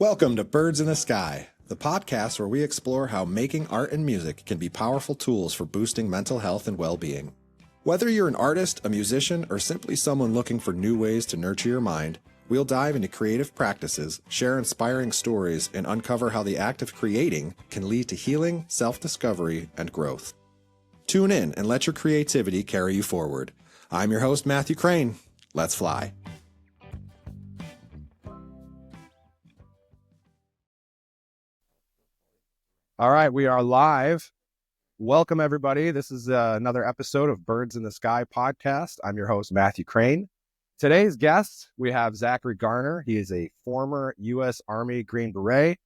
Welcome to Birds in the Sky, the podcast where we explore how making art and music can be powerful tools for boosting mental health and well-being. Whether you're an artist, a musician, or simply someone looking for new ways to nurture your mind, we'll dive into creative practices, share inspiring stories, and uncover how the act of creating can lead to healing, self-discovery, and growth. Tune in and let your creativity carry you forward. I'm your host, Matthew Crane. Let's fly. All right, we are live. Welcome, everybody. This is another episode of Birds in the Sky podcast. I'm your host, Matthew Crane. Today's guest, we have Zack Garner. He is a former U.S. Army Green Beret,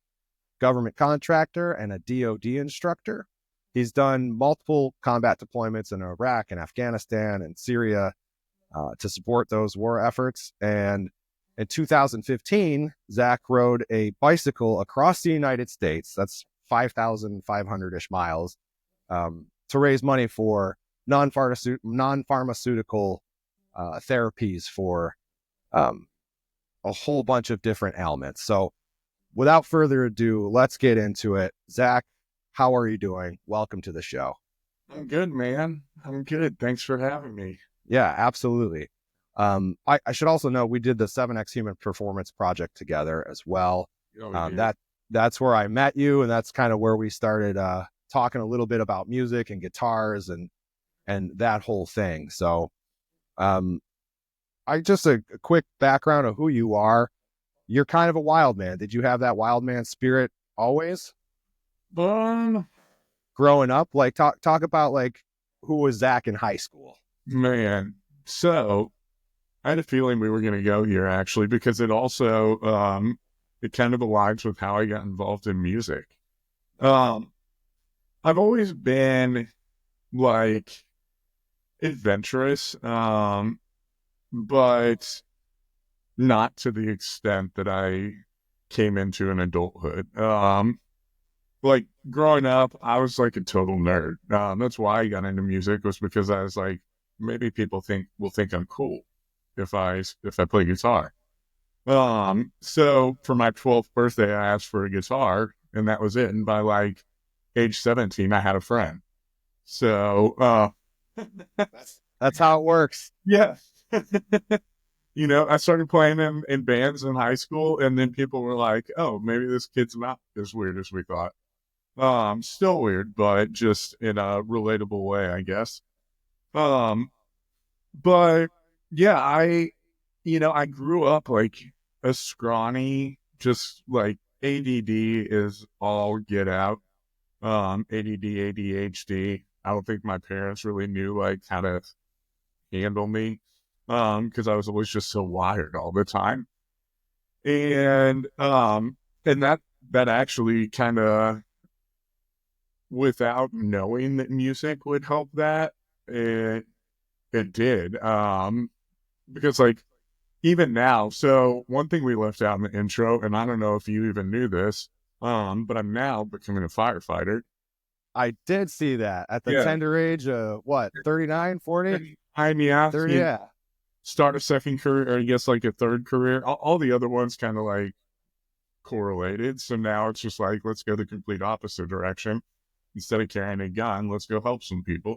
government contractor, and a DoD instructor. He's done multiple combat deployments in Iraq and Afghanistan and Syria to support those war efforts. And in 2015, Zack rode a bicycle across the United States. That's 5,500-ish miles to raise money for non-pharmaceutical therapies for a whole bunch of different ailments. So without further ado, let's get into it. Zack, how are you doing? Welcome to the show. I'm good, man. I'm good. Thanks for having me. Yeah, absolutely. I should also know we did the 7X Human Performance Project together as well. That's where I met you, and that's kind of where we started talking a little bit about music and guitars and that whole thing. So I just a quick background of who you are. You're kind of a wild man. Did you have that wild man spirit always? Growing up, like talk about like who was Zack in high school? Man, so I had a feeling we were going to go here actually, because it also it kind of aligns with how I got involved in music. I've always been like adventurous, but not to the extent that I came into in adulthood. Like growing up, I was like a total nerd. That's why I got into music, was because I was like, maybe people will think I'm cool if I play guitar. So for my 12th birthday, I asked for a guitar, and that was it. And by like age 17, I had a friend. So, that's how it works. Yeah. I started playing in bands in high school, and then people were like, oh, maybe this kid's not as weird as we thought. Still weird, but just in a relatable way, I guess. But yeah, I grew up like a scrawny, just like ADD is all get out. ADD, ADHD. I don't think my parents really knew like how to handle me. Because I was always just so wired all the time. And that actually kind of, without knowing that music would help that, it did. Because like, even now, so one thing we left out in the intro, and I don't know if you even knew this, but I'm now becoming a firefighter. I did see that at the tender age of what, 39, 40? Yeah. 30, yeah. Start a second career, or I guess like a third career. All the other ones kind of like correlated. So now it's just like, let's go the complete opposite direction. Instead of carrying a gun, let's go help some people.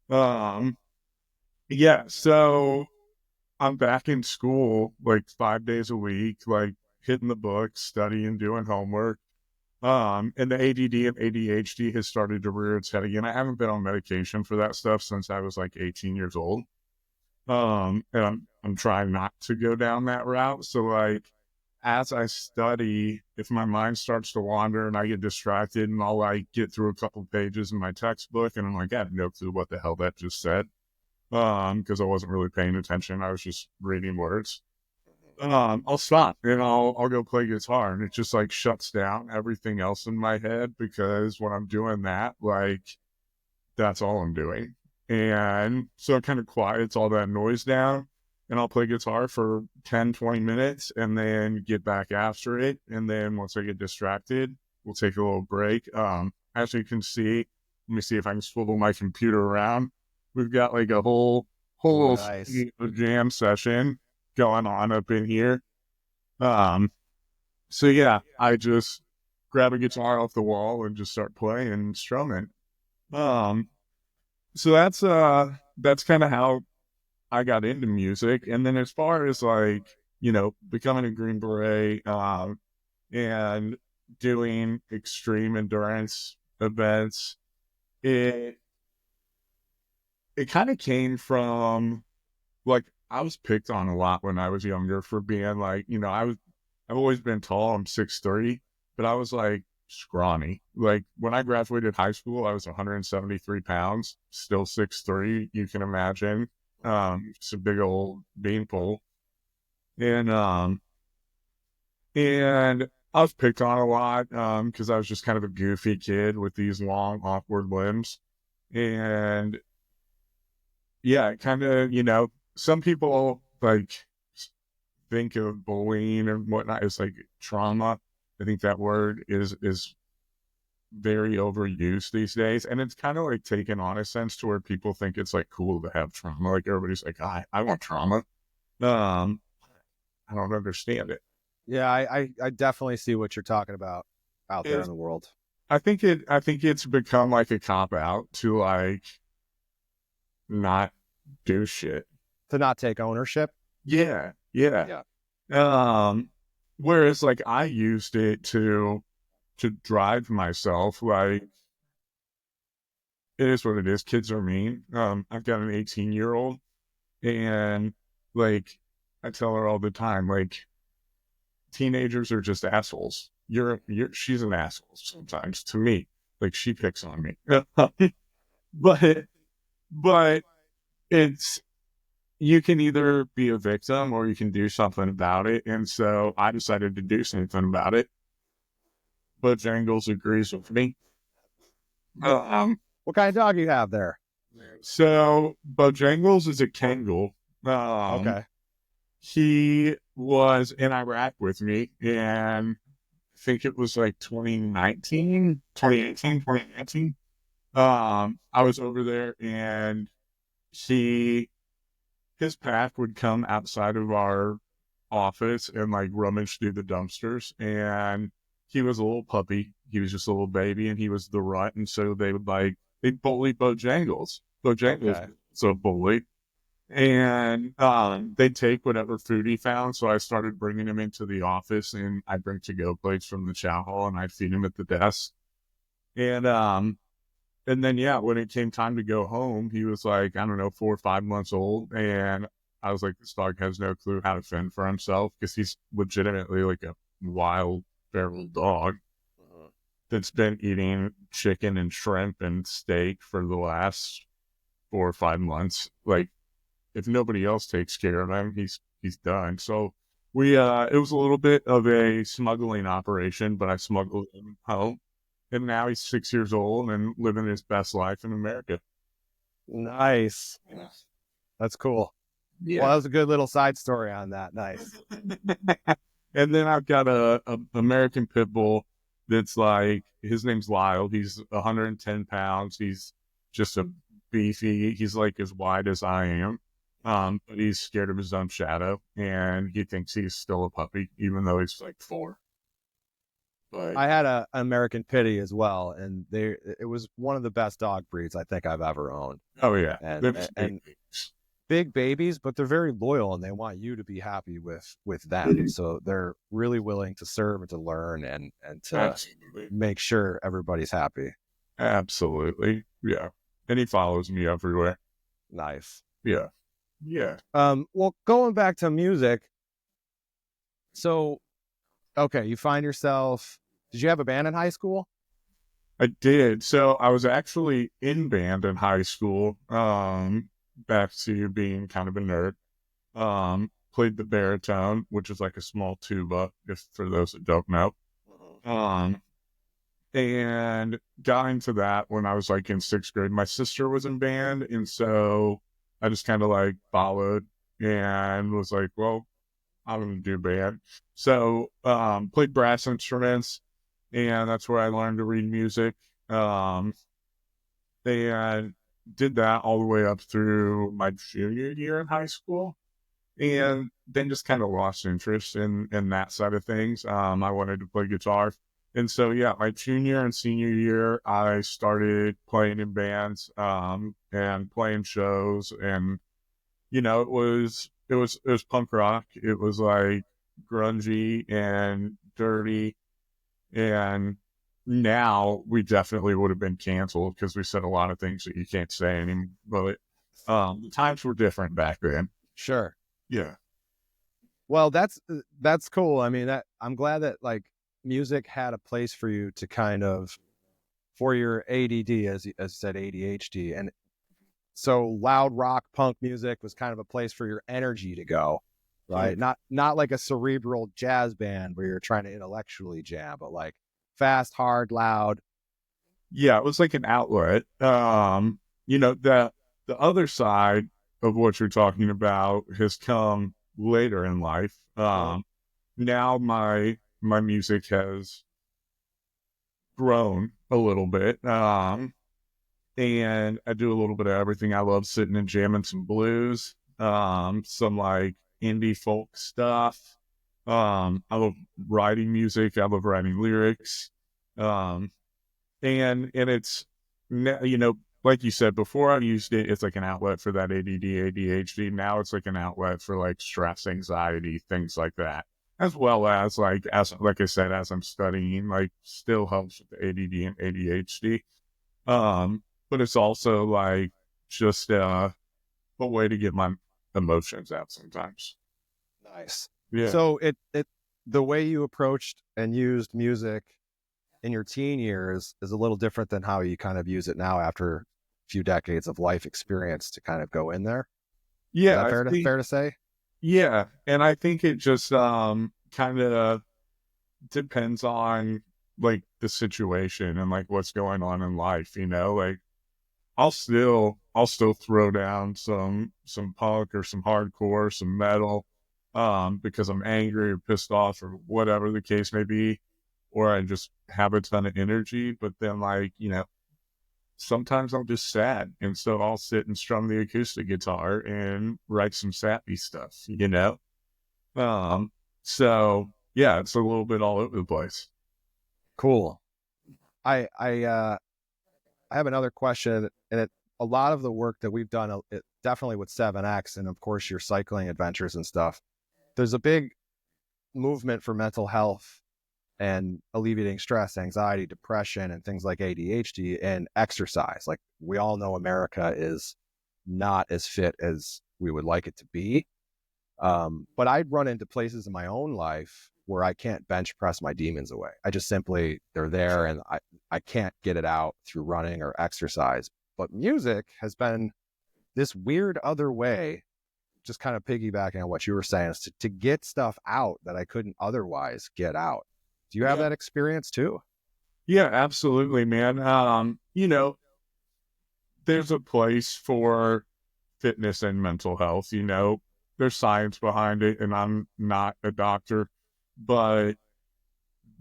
Yeah, so I'm back in school like 5 days a week, like hitting the books, studying, doing homework. And the ADD and ADHD has started to rear its head again. I haven't been on medication for that stuff since I was like 18 years old. And I'm trying not to go down that route. So like, as I study, if my mind starts to wander and I get distracted, and I'll like get through a couple pages in my textbook, and I'm like, I have no clue what the hell that just said. Because I wasn't really paying attention. I was just reading words. I'll stop and I'll go play guitar, and it just like shuts down everything else in my head, because when I'm doing that, like, that's all I'm doing. And so it kind of quiets all that noise down, and I'll play guitar for 10, 20 minutes and then get back after it. And then once I get distracted, we'll take a little break. As you can see, let me see if I can swivel my computer around. We've got like a whole nice jam session going on up in here. So yeah, I just grab a guitar off the wall and just start playing and strumming. Um, so that's kind of how I got into music. And then as far as like, becoming a Green Beret, and doing extreme endurance events, it it kind of came from, like, I was picked on a lot when I was younger for being like, I've always been tall. I'm 6'3", but I was like scrawny. Like when I graduated high school, I was 173 pounds, still 6'3". You can imagine. It's a big old beanpole. And and I was picked on a lot because I was just kind of a goofy kid with these long, awkward limbs. And yeah, kind of, some people like think of bullying and whatnot as like trauma. I think that word is very overused these days, and it's kind of like taken on a sense to where people think it's like cool to have trauma. Like everybody's like, I want trauma. Um, I don't understand it. Yeah, I definitely see what you're talking about out there in It, the world. I think it's become like a cop out to like not do shit. To not take ownership. Yeah, yeah. Yeah. Um, Whereas like I used it to drive myself. Like it is what it is. Kids are mean. I've got an 18-year-old, and like I tell her all the time, like teenagers are just assholes. She's an asshole sometimes to me. Like she picks on me, but but it's you can either be a victim or you can do something about it. And so I decided to do something about it. Bojangles agrees with me. Um, What kind of dog you have there? so Bojangles is a Kangol. Okay. He was in Iraq with me, and I think it was like 2019. I was over there, and he his pack would come outside of our office and like rummage through the dumpsters. And he was a little puppy. He was just a little baby, and he was the runt. And so they bully Bojangles. Bojangles Okay. was a bully. And they'd take whatever food he found. So I started bringing him into the office, and I'd bring to-go plates from the chow hall, and I'd feed him at the desk. And then yeah, when it came time to go home, he was like, I don't know, 4 or 5 months old. And I was like, this dog has no clue how to fend for himself because he's legitimately like a wild feral dog that's been eating chicken and shrimp and steak for the last 4 or 5 months. Like if nobody else takes care of him, he's done. So we it was a little bit of a smuggling operation, but I smuggled him home. And now he's 6 years old and living his best life in America. Nice. That's cool. Well, that Yeah. was a good little side story on that. Nice. And then I've got a American pit bull that's like, his name's Lyle. He's 110 pounds. He's just a beefy. He's like as wide as I am. But he's scared of his own shadow, and he thinks he's still a puppy, even though he's like 4. But I had an American Pity as well, and it was one of the best dog breeds I think I've ever owned. oh yeah, And they're and, just big and things. big babies, but they're very loyal and they want you to be happy with them. So they're really willing to serve and to learn and to Absolutely. make sure everybody's happy. Absolutely. Yeah. And he follows me everywhere. Nice. Yeah. Yeah. Well, going back to music, so okay, you find yourself. Did you have a band in high school? I did. So I was actually in band in high school. Back to being kind of a nerd. Played the baritone, which is like a small tuba, if for those that don't know. Um, and got into that when I was like in 6th grade. My sister was in band, and so I just kind of like followed and was like, well, I'm gonna do band. So played brass instruments, and that's where I learned to read music. Um, and did that all the way up through my junior year in high school. and then just kind of lost interest in that side of things. I wanted to play guitar. And so, yeah, my junior and senior year, I started playing in bands, and playing shows, and it was punk rock. It was like grungy and dirty, and now we definitely would have been canceled because we said a lot of things that you can't say anymore. But the times were different back then. Sure. Yeah. Well, that's cool. I mean, that I'm glad that like music had a place for you to kind of for your ADD, as you said, ADHD, and so loud rock punk music was kind of a place for your energy to go, right? Not like a cerebral jazz band where you're trying to intellectually jam, but like fast, hard, loud. Yeah, it was like an outlet. The other side of what you're talking about has come later in life. Now my music has grown a little bit. And I do a little bit of everything. I love sitting and jamming some blues, some like indie folk stuff. I love writing music. I love writing lyrics. Um, and it's like you said before, I used it. It's like an outlet for that ADD, ADHD. Now it's like an outlet for like stress, anxiety, things like that, as well as like I said, as I'm studying, like still helps with the ADD and ADHD. But it's also like just a way to get my emotions out sometimes. Nice. Yeah. So it the way you approached and used music in your teen years is a little different than how you kind of use it now after a few decades of life experience to kind of go in there. Is Yeah, that I think, fair to say? yeah. And I think it just kind of depends on like the situation and like what's going on in life, like I'll still throw down some punk or some hardcore, some metal, because I'm angry or pissed off or whatever the case may be, or I just have a ton of energy. But then sometimes I'm just sad, and so I'll sit and strum the acoustic guitar and write some sappy stuff. Um, so yeah, it's a little bit all over the place. Cool. I have another question, and a lot of the work that we've done, definitely with 7X, and of course your cycling adventures and stuff. There's a big movement for mental health and alleviating stress, anxiety, depression, and things like ADHD and exercise. Like we all know, America is not as fit as we would like it to be. But I'd run into places in my own life where I can't bench press my demons away. I just simply, they're there and I can't get it out through running or exercise. But music has been this weird other way, just kind of piggybacking on what you were saying, is to get stuff out that I couldn't otherwise get out. Do you have Yeah, that experience too? yeah, absolutely, man. There's a place for fitness and mental health. There's science behind it, and I'm not a doctor, but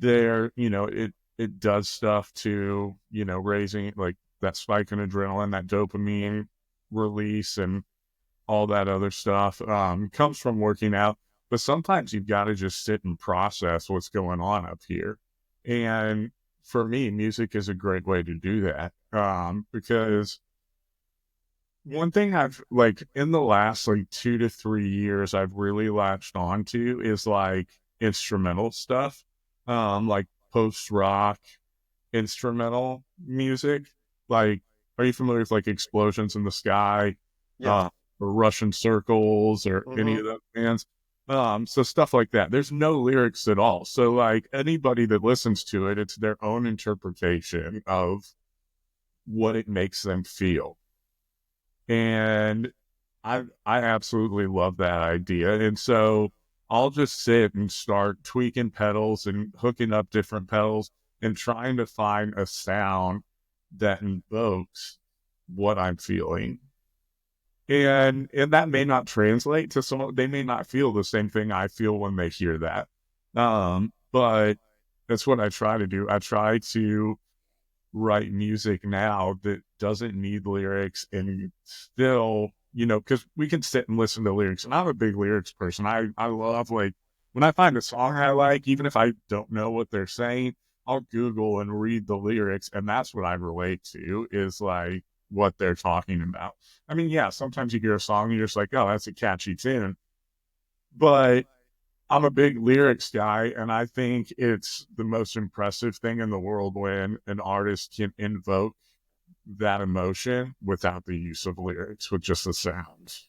it does stuff to, raising like that spike in adrenaline, that dopamine release, and all that other stuff, comes from working out. But sometimes you've got to just sit and process what's going on up here. And for me, music is a great way to do that. Because one thing I've like in the last like 2 to 3 years, I've really latched onto is like instrumental stuff, like post rock instrumental music. Like, are you familiar with like Explosions in the Sky, Yeah. uh, or Russian Circles, or any Mm-hmm. of those bands? So stuff like that. There's no lyrics at all. So like anybody that listens to it, it's their own interpretation of what it makes them feel. And I absolutely love that idea. And so I'll just sit and start tweaking pedals and hooking up different pedals and trying to find a sound that invokes what I'm feeling. And that may not translate to someone, they may not feel the same thing I feel when they hear that. But that's what I try to do. I try to write music now that doesn't need lyrics and still because we can sit and listen to lyrics. And I'm a big lyrics person. I love, like, when I find a song I like, even if I don't know what they're saying, I'll Google and read the lyrics. And that's what I relate to, is like what they're talking about. I mean, yeah, sometimes you hear a song and you're just like, oh, that's a catchy tune. But I'm a big lyrics guy, and I think it's the most impressive thing in the world when an artist can invoke that emotion without the use of lyrics, with just the sounds.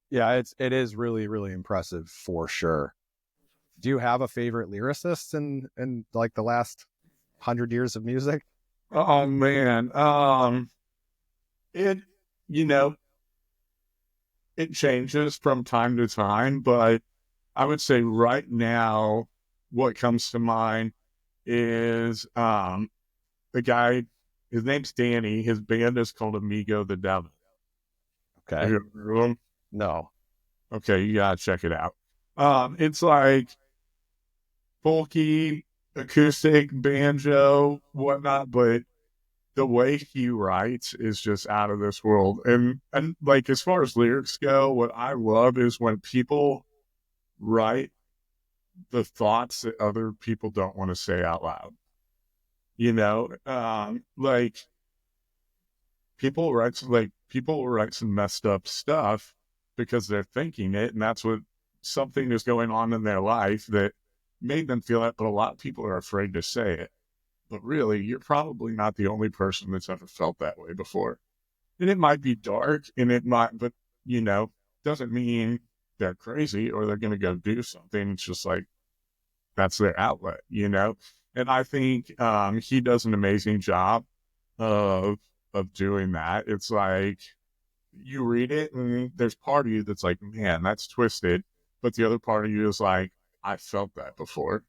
Yeah, it is really, really impressive for sure. Do you have a favorite lyricist in like the last 100 years of music? Oh man, it you know it changes from time to time, but I would say right now, what comes to mind is the guy. His name's Danny. His band is called Amigo the Devil. Have Okay. you ever heard of him? No. Okay, you gotta check it out. It's like folky, acoustic, banjo, whatnot, but the way he writes is just out of this world. And like, as far as lyrics go, what I love is when people write the thoughts that other people don't want to say out loud. Like, people write some messed up stuff because they're thinking it, and that's what something is going on in their life that made them feel that. But a lot of people are afraid to say it. But really, you're probably not the only person that's ever felt that way before. And it might be dark, but doesn't mean they're crazy or they're going to go do something. It's just like, that's their outlet. And I think he does an amazing job of doing that. It's like, you read it and there's part of you that's like, man, that's twisted. But the other part of you is like, I felt that before.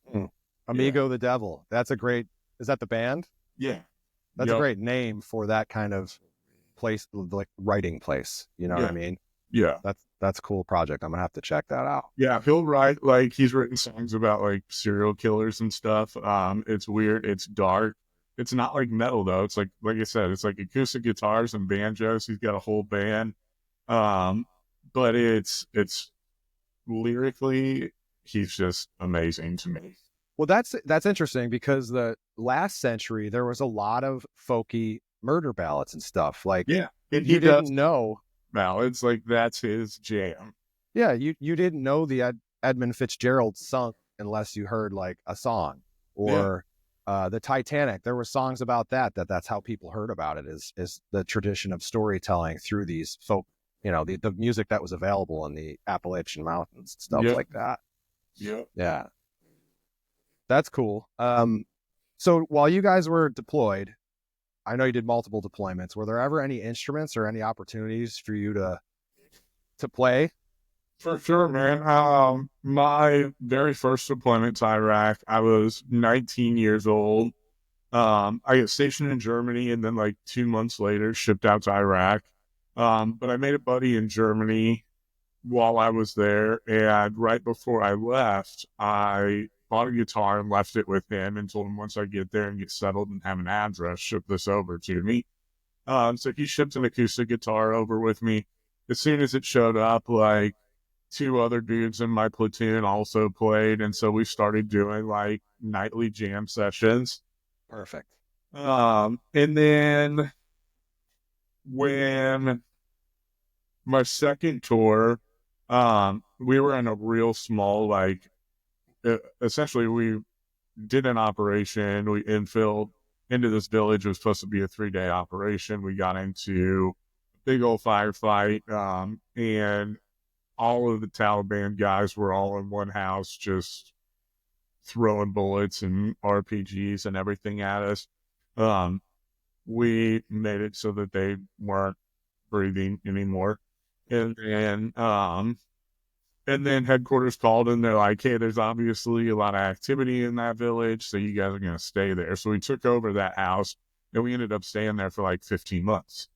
Hmm. Yeah. Amigo the Devil. Is that the band? Yeah. That's a great name for that kind of place, like writing place. You know what I mean? Yeah. That's a cool project. I'm gonna have to check that out. Yeah, he'll write, like, he's written songs about like serial killers and stuff. It's weird, it's dark. It's not like metal though. It's like I said, it's like acoustic guitars and banjos. He's got a whole band. Um, but it's lyrically, he's just amazing to me. Well, that's interesting because the last century there was a lot of folky murder ballads and stuff. Like, Yeah, and you he does didn't know. ballads, like that's his jam. Yeah, you didn't know the Edmund Fitzgerald song unless you heard like a song, Yeah, or the Titanic. There were songs about that's how people heard about it, is the tradition of storytelling through these folk, the music that was available in the Appalachian Mountains, stuff yeah, like that. yeah. Yeah, that's cool. So while you guys were deployed, I know you did multiple deployments. Were there ever any instruments or any opportunities for you to play? For sure, man. My very first deployment to Iraq, I was 19 years old. I got stationed in Germany, and then like 2 months later, shipped out to Iraq. But I made a buddy in Germany while I was there, and right before I left, I bought a guitar and left it with him, and told him once I get there and get settled and have an address, ship this over to me. So he shipped an acoustic guitar over with me. As soon as it showed up, like, two other dudes in my platoon also played, and so we started doing like nightly jam sessions. Perfect. And then when my second tour, we were in a real small, like, essentially we did an operation. We infilled into this village. It was supposed to be a 3-day operation. We got into a big old firefight, and all of the Taliban guys were all in one house, just throwing bullets and RPGs and everything at us. We made it so that they weren't breathing anymore. And then headquarters called, and they're like, hey, there's obviously a lot of activity in that village, so you guys are going to stay there. So we took over that house, and we ended up staying there for like 15 months.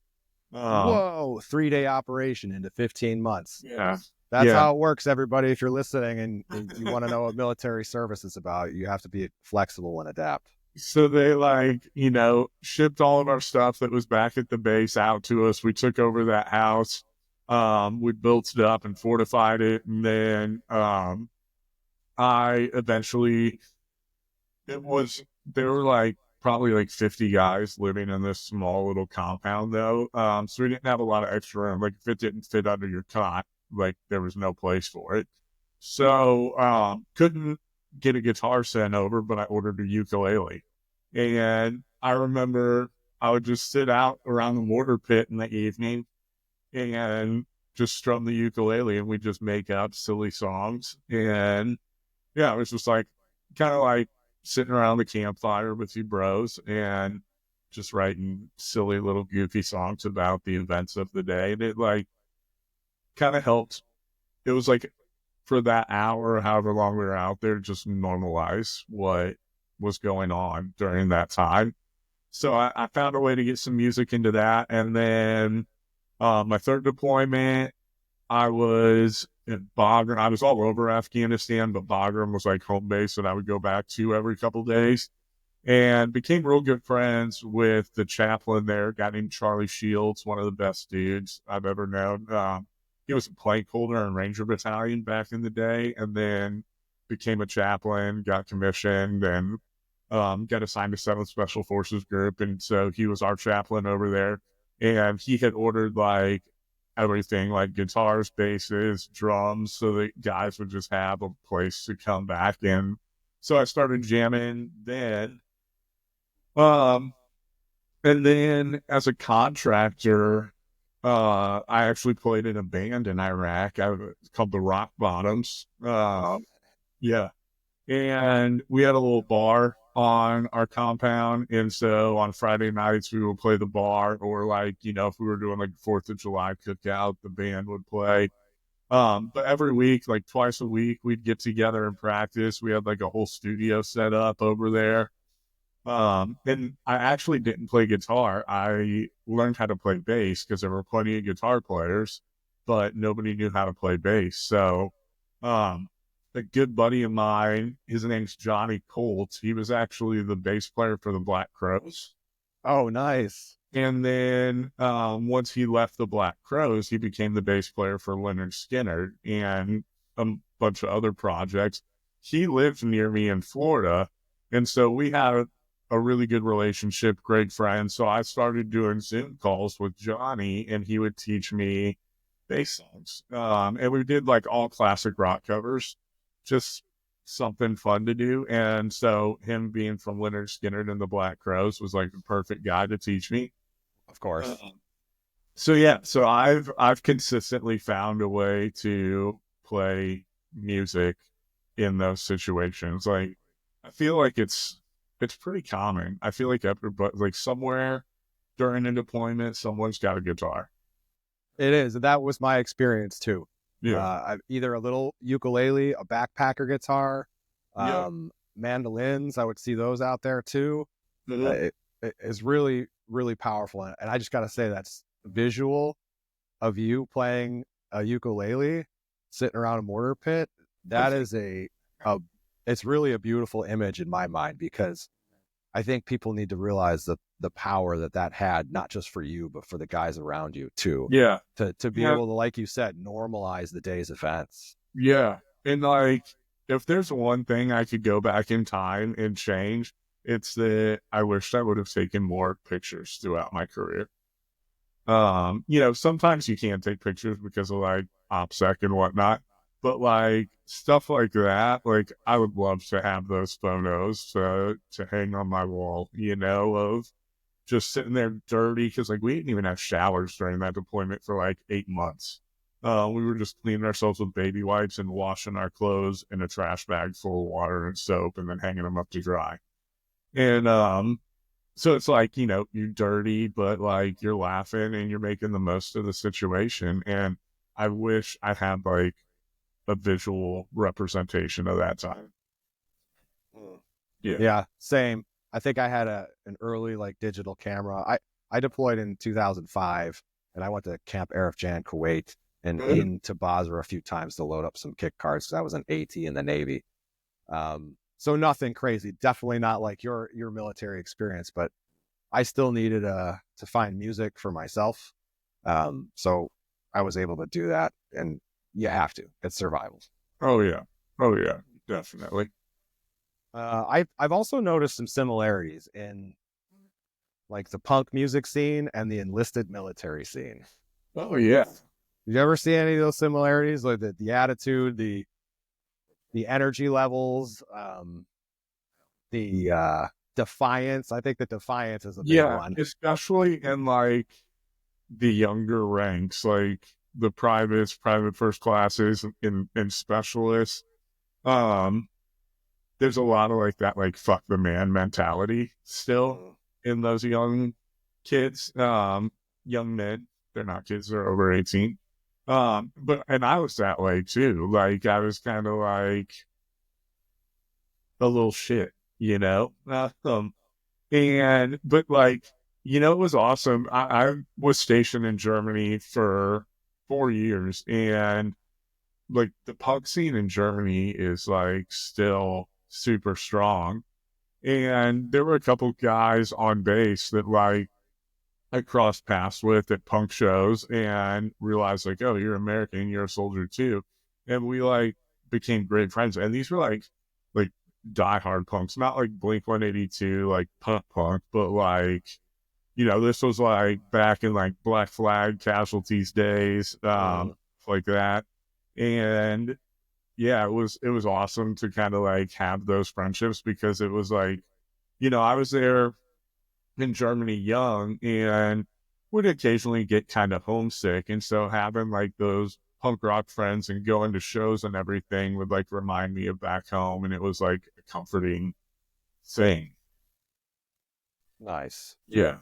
Whoa, 3-day operation into 15 months. Yeah. That's how it works, everybody. If you're listening and you want to know what military service is about, you have to be flexible and adapt. So they shipped all of our stuff that was back at the base out to us. We took over that house. We built it up and fortified it. And then I eventually, there were probably 50 guys living in this small little compound though. So we didn't have a lot of extra room. Like if it didn't fit under your cot, there was no place for it. So couldn't get a guitar sent over, but I ordered a ukulele. And I remember I would just sit out around the mortar pit in the evening and just strum the ukulele, and we'd just make up silly songs. And yeah, it was just kind of like sitting around the campfire with you bros and just writing silly little goofy songs about the events of the day. And it kind of helped. It was for that hour, however long we were out there, just normalize what was going on during that time. So I found a way to get some music into that. And then my third deployment, I was in Bagram. I was all over Afghanistan, but Bagram was home base that I would go back to every couple of days, and became real good friends with the chaplain there, a guy named Charlie Shields, one of the best dudes I've ever known. He was a plank holder in Ranger Battalion back in the day, and then became a chaplain, got commissioned, and got assigned to 7th Special Forces Group. And so he was our chaplain over there. And he had ordered everything, guitars, basses, drums, so that guys would just have a place to come back. And so I started jamming then. And then as a contractor, I actually played in a band in Iraq. It's called the Rock Bottoms. Yeah. And we had a little bar on our compound. And so on Friday nights, we would play the bar, or if we were doing 4th of July cookout, the band would play. But every week, twice a week, we'd get together and practice. We had a whole studio set up over there. And I actually didn't play guitar. I learned how to play bass because there were plenty of guitar players, but nobody knew how to play bass. So, a good buddy of mine, his name's Johnny Colt. He was actually the bass player for the Black Crowes. Oh, nice. And then once he left the Black Crowes, he became the bass player for Leonard Skinner and a bunch of other projects. He lived near me in Florida, and so we had a really good relationship, great friends. So I started doing Zoom calls with Johnny, and he would teach me bass songs. And we did all classic rock covers, just something fun to do. And so him being from Leonard Skinner and the Black Crowes was the perfect guy to teach me. Of course. So I've consistently found a way to play music in those situations. I feel it's pretty common. I feel everybody, somewhere during a deployment, someone's got a guitar. It is. That was my experience too. Yeah. Either a little ukulele, a backpacker guitar, Yeah. mandolins. I would see those out there too. Mhm. It is really, really powerful. And I just got to say, that's visual of you playing a ukulele, sitting around a mortar pit. That is it's really a beautiful image in my mind, because I think people need to realize the power that had, not just for you, but for the guys around you too. Yeah. To be able to, like you said, normalize the day's events. Yeah. And if there's one thing I could go back in time and change, it's that I wish I would have taken more pictures throughout my career. Sometimes you can't take pictures because of OPSEC and whatnot, but stuff like that, I would love to have those photos to hang on my wall, of just sitting there dirty, because we didn't even have showers during that deployment for 8 months. We were just cleaning ourselves with baby wipes and washing our clothes in a trash bag full of water and soap, and then hanging them up to dry. And so it's you're dirty, but you're laughing and you're making the most of the situation. And I wish I had a visual representation of that time. Yeah, same. I think I had an early digital camera. I deployed in 2005, and I went to Camp Arif Jan, Kuwait, and into Basra a few times to load up some kick cards, because I was an AT in the Navy. So nothing crazy. Definitely not like your military experience, but I still needed to find music for myself. So I was able to do that, and you have to. It's survival. Oh yeah. Oh yeah. Definitely. I've also noticed some similarities in like the punk music scene and the enlisted military scene. Oh yeah. Did you ever see any of those similarities, like the attitude, the energy levels, the defiance? I think the defiance is a big Yeah. one. Especially in like the younger ranks, like the privates, private first classes, and specialists. Um, there's a lot of like that, like fuck the man mentality still in those young kids, young men. They're not kids; they're over 18. But and I was that way too. Like I was kind of like a little shit, you know. And but like it was awesome. I was stationed in Germany for 4 years, and like the punk scene in Germany is like still super strong. And there were a couple guys on base that like I crossed paths with at punk shows and realized like, oh, you're American, you're a soldier too. And we like became great friends. And these were like diehard punks, not like Blink 182, like punk, but like, this was like back in like Black Flag Casualties days, Mm. like that. And yeah, it was awesome to kind of like have those friendships because it was like, I was there in Germany young and would occasionally get kind of homesick. And so having like those punk rock friends and going to shows and everything would like remind me of back home. And it was like a comforting thing. Nice. Yeah.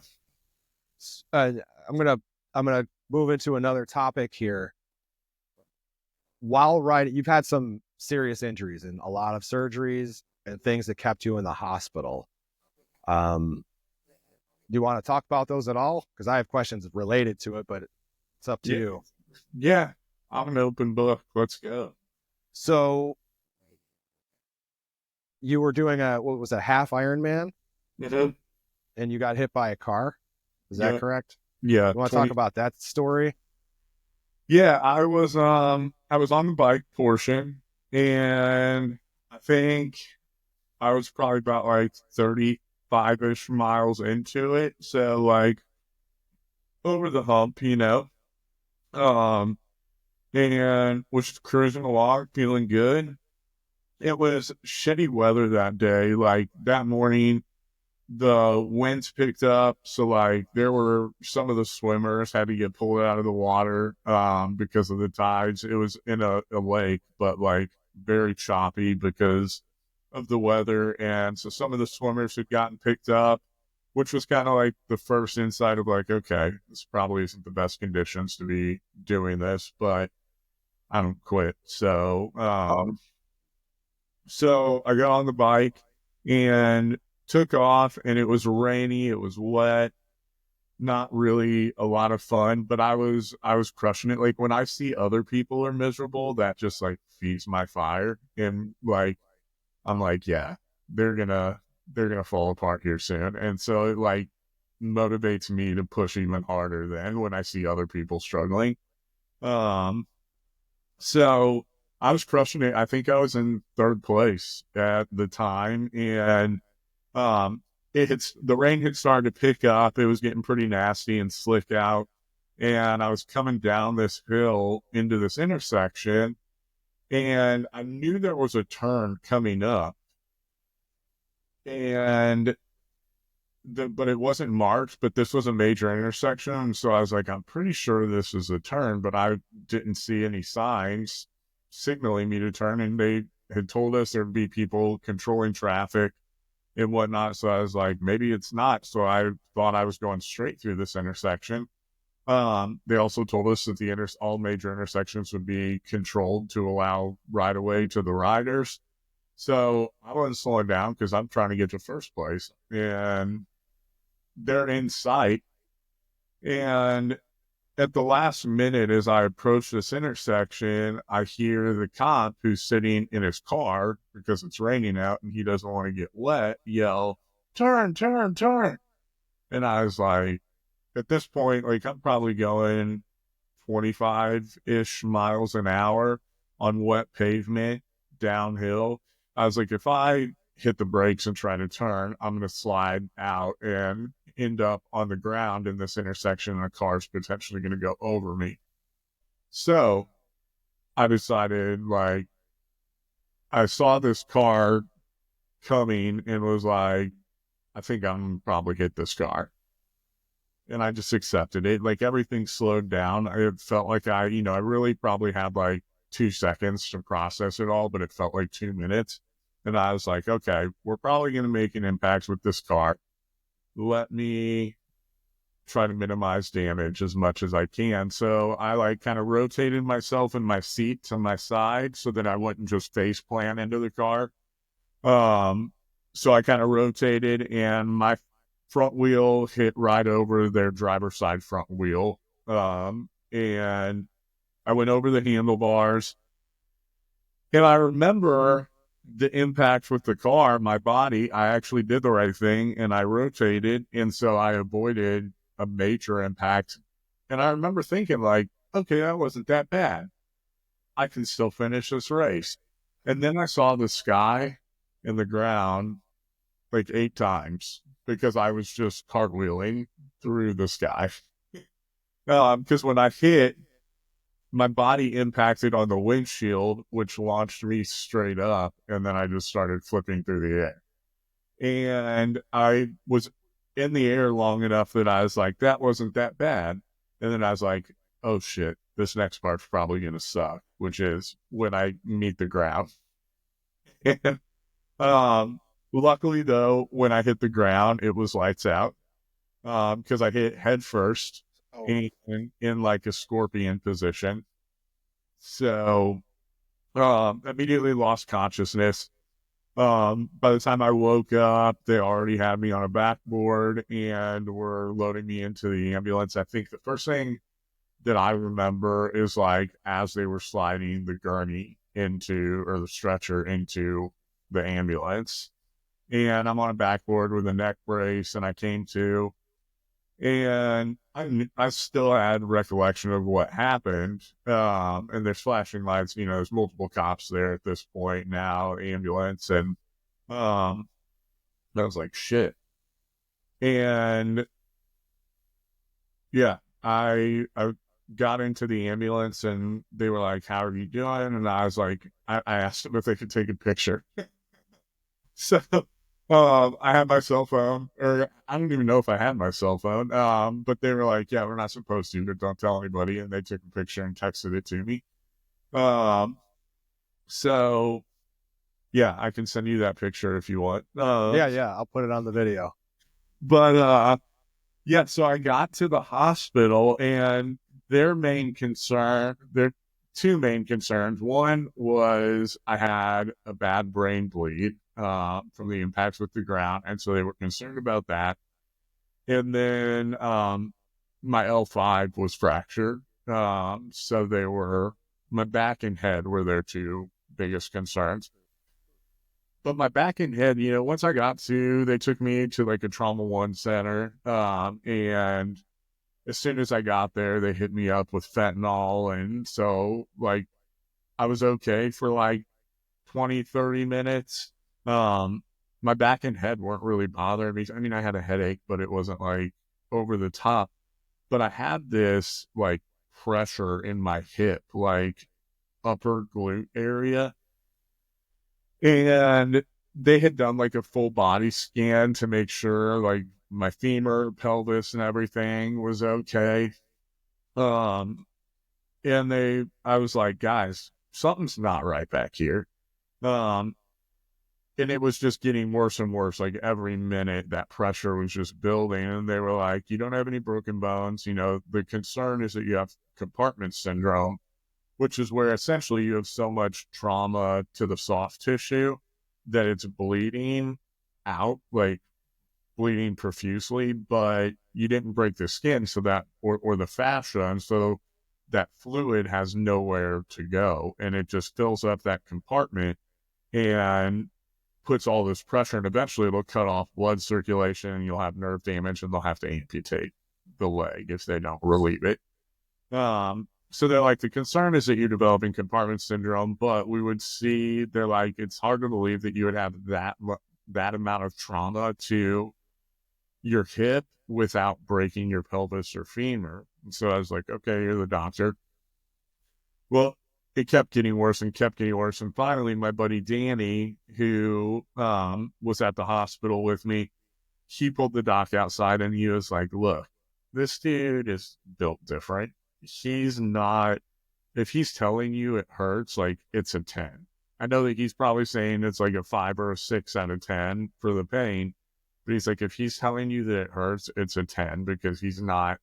Uh, I'm gonna I'm gonna move into another topic here. While riding, you've had some serious injuries and a lot of surgeries and things that kept you in the hospital. Um, do you want to talk about those at all? Because I have questions related to it, but it's up to Yeah. you. Yeah. I'm an open book. Let's go. So you were doing a what was a half Ironman, Mm-hmm. and you got hit by a car. Is that Yeah. correct? Yeah. You want to talk 20. about that story? Yeah. I was on the bike portion and I think I was probably about like 35-ish miles into it. So like over the hump. Um, and was cruising along, feeling good. It was shitty weather that day. Like that morning, the winds picked up. So like there were some of the swimmers had to get pulled out of the water, because of the tides. It was in a lake, but like very choppy because of the weather. And so some of the swimmers had gotten picked up, which was kind of like the first insight of like, okay, this probably isn't the best conditions to be doing this, but I don't quit. So I got on the bike and took off, and it was rainy, it was wet, not really a lot of fun, but I was crushing it. Like when I see other people are miserable, that just like feeds my fire. And like I'm like, yeah, they're gonna fall apart here soon. And so it like motivates me to push even harder then when I see other people struggling. Um so I was crushing it. I think I was in third place at the time, and um, the rain had started to pick up. It was getting pretty nasty and slick out, and I was coming down this hill into this intersection, and I knew there was a turn coming up, and but it wasn't marked. But this was a major intersection, so I was like, I'm pretty sure this is a turn, but I didn't see any signs signaling me to turn, and they had told us there'd be people controlling traffic and whatnot. So I was like, maybe it's not. So I thought I was going straight through this intersection. They also told us that all major intersections would be controlled to allow right away to the riders. So I wasn't slowing down because I'm trying to get to first place, and they're in sight. And at the last minute, as I approach this intersection, I hear the cop who's sitting in his car because it's raining out and he doesn't want to get wet yell, "Turn, turn, turn." And I was like, at this point, like I'm probably going 25-ish miles an hour on wet pavement downhill. I was like, if I hit the brakes and try to turn, I'm going to slide out and end up on the ground in this intersection and a car's potentially going to go over me. So I decided, like, I saw this car coming and was like, I think I'm going to probably hit this car. And I just accepted it. Like everything slowed down. It felt like I really probably had like 2 seconds to process it all, but it felt like 2 minutes. And I was like, okay, we're probably going to make an impact with this car. Let me try to minimize damage as much as I can. So I like kind of rotated myself in my seat to my side so that I wouldn't just face plant into the car. So I kind of rotated and my front wheel hit right over their driver's side front wheel. And I went over the handlebars. And I remember the impact with the car, my body, I actually did the right thing and I rotated. And so I avoided a major impact. And I remember thinking like, okay, that wasn't that bad. I can still finish this race. And then I saw the sky and the ground like 8 times because I was just cartwheeling through the sky. Because when I hit, my body impacted on the windshield, which launched me straight up, and then I just started flipping through the air. And I was in the air long enough that I was like, that wasn't that bad. And then I was like, oh shit, this next part's probably going to suck, which is when I meet the ground. Luckily though, when I hit the ground, it was lights out. Because I hit head first in like a scorpion position. So, immediately lost consciousness. By the time I woke up, they already had me on a backboard and were loading me into the ambulance. I think the first thing that I remember is like as they were sliding the gurney into, or the stretcher into the ambulance. And I'm on a backboard with a neck brace and I came to, and I still had recollection of what happened. And there's flashing lights, there's multiple cops there at this point now, ambulance. And, I was like, shit. And yeah, I got into the ambulance and they were like, how are you doing? And I was like, I asked them if they could take a picture. So, I had my cell phone, or I don't even know if I had my cell phone. But they were like, yeah, we're not supposed to, but don't tell anybody. And they took a picture and texted it to me. So yeah, I can send you that picture if you want. Yeah, I'll put it on the video. But yeah, so I got to the hospital and their two main concerns. One was I had a bad brain bleed from the impacts with the ground. And so they were concerned about that. And then my L5 was fractured. So my back and head were their two biggest concerns. But my back and head, once they took me to like a trauma 1 center. And as soon as I got there, they hit me up with fentanyl. And so like I was okay for like 20, 30 minutes. My back and head weren't really bothering me. I mean, I had a headache, but it wasn't like over the top. But I had this like pressure in my hip, like upper glute area. And they had done like a full body scan to make sure like my femur, pelvis, and everything was okay. And I was like, guys, something's not right back here. And it was just getting worse and worse. Like every minute that pressure was just building. And they were like, you don't have any broken bones. The concern is that you have compartment syndrome, which is where essentially you have so much trauma to the soft tissue that it's bleeding out, like bleeding profusely, but you didn't break the skin, so that or the fascia, and so that fluid has nowhere to go, and it just fills up that compartment and puts all this pressure, and eventually it'll cut off blood circulation, and you'll have nerve damage, and they'll have to amputate the leg if they don't relieve it. So they're like, the concern is that you're developing compartment syndrome, but we would see, they're like, it's hard to believe that you would have that amount of trauma to your hip without breaking your pelvis or femur. And so I was like, okay, you're the doctor. Well, it kept getting worse and kept getting worse. And finally, my buddy Danny, who was at the hospital with me, he pulled the doc outside and he was like, look, this dude is built different. He's not, if he's telling you it hurts, like, it's a 10. I know that he's probably saying it's like a 5 or a 6 out of 10 for the pain, but he's like, if he's telling you that it hurts, it's a 10, because he's not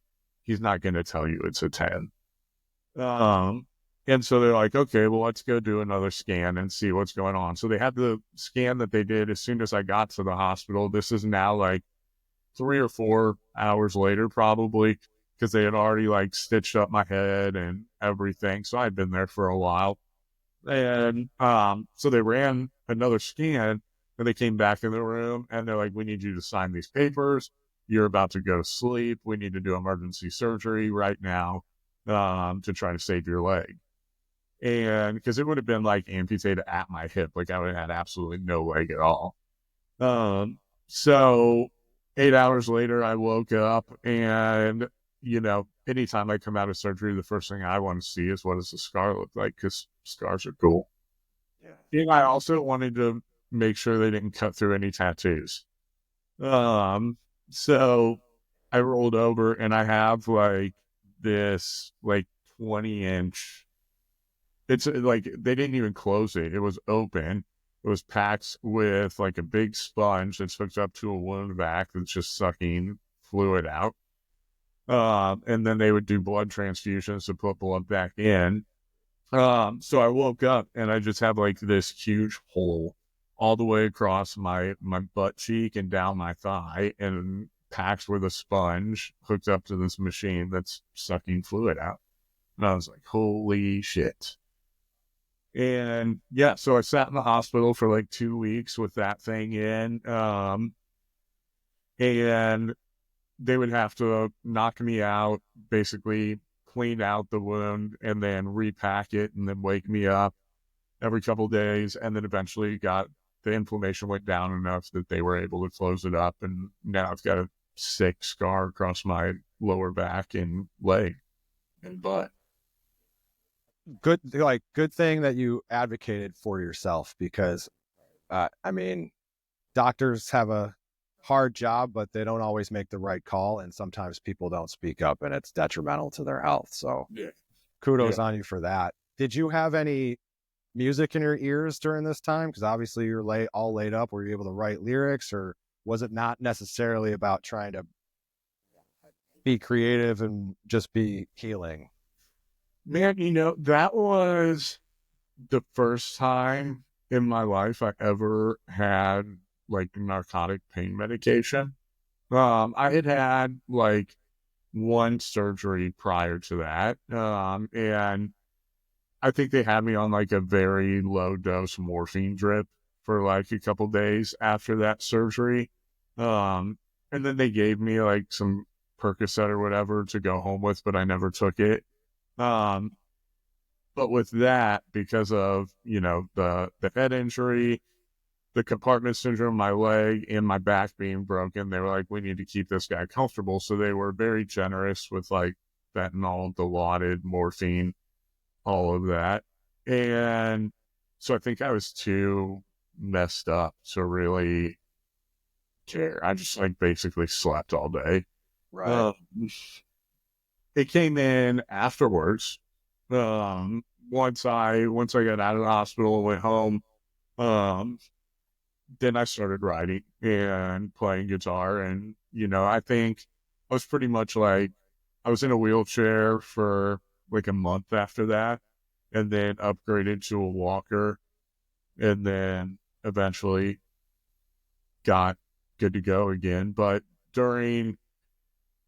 going to tell you it's a 10. And so they're like, okay, well, let's go do another scan and see what's going on. So they had the scan that they did as soon as I got to the hospital. This is now like 3 or 4 hours later, probably, because they had already like stitched up my head and everything. So I'd been there for a while. And so they ran another scan, and they came back in the room and they're like, we need you to sign these papers. You're about to go to sleep. We need to do emergency surgery right now to try to save your leg. And because it would have been like amputated at my hip, like I would have had absolutely no leg at all. So 8 hours later, I woke up, and, anytime I come out of surgery, the first thing I want to see is, what does the scar look like? Because scars are cool. Yeah. And I also wanted to make sure they didn't cut through any tattoos. So I rolled over, and I have like this like 20-inch. It's like, they didn't even close it. It was open. It was packed with like a big sponge that's hooked up to a wound vac that's just sucking fluid out. And then they would do blood transfusions to put blood back in. So I woke up and I just have like this huge hole all the way across my butt cheek and down my thigh, and packed with a sponge hooked up to this machine that's sucking fluid out. And I was like, holy shit. And yeah, so I sat in the hospital for like 2 weeks with that thing in. And they would have to knock me out, basically clean out the wound, and then repack it, and then wake me up every couple of days. And then eventually the inflammation went down enough that they were able to close it up. And now I've got a sick scar across my lower back and leg and butt. Good thing that you advocated for yourself, because doctors have a hard job, but they don't always make the right call, and sometimes people don't speak up, and it's detrimental to their health. So kudos on you for that. Did you have any music in your ears during this time? Because obviously you're all laid up. Were you able to write lyrics, or was it not necessarily about trying to be creative and just be healing? Man, that was the first time in my life I ever had like narcotic pain medication. I had like one surgery prior to that. And I think they had me on like a very low dose morphine drip for like a couple days after that surgery. And then they gave me like some Percocet or whatever to go home with, but I never took it. But with that, because of, the head injury, the compartment syndrome, my leg and my back being broken, they were like, we need to keep this guy comfortable. So they were very generous with like fentanyl, Dilaudid, morphine, all of that. And so I think I was too messed up to really care. I just like basically slept all day. Right. It came in afterwards. Once I got out of the hospital and went home, then I started writing and playing guitar. And, I think I was pretty much like, I was in a wheelchair for like a month after that, and then upgraded to a walker, and then eventually got good to go again. But during,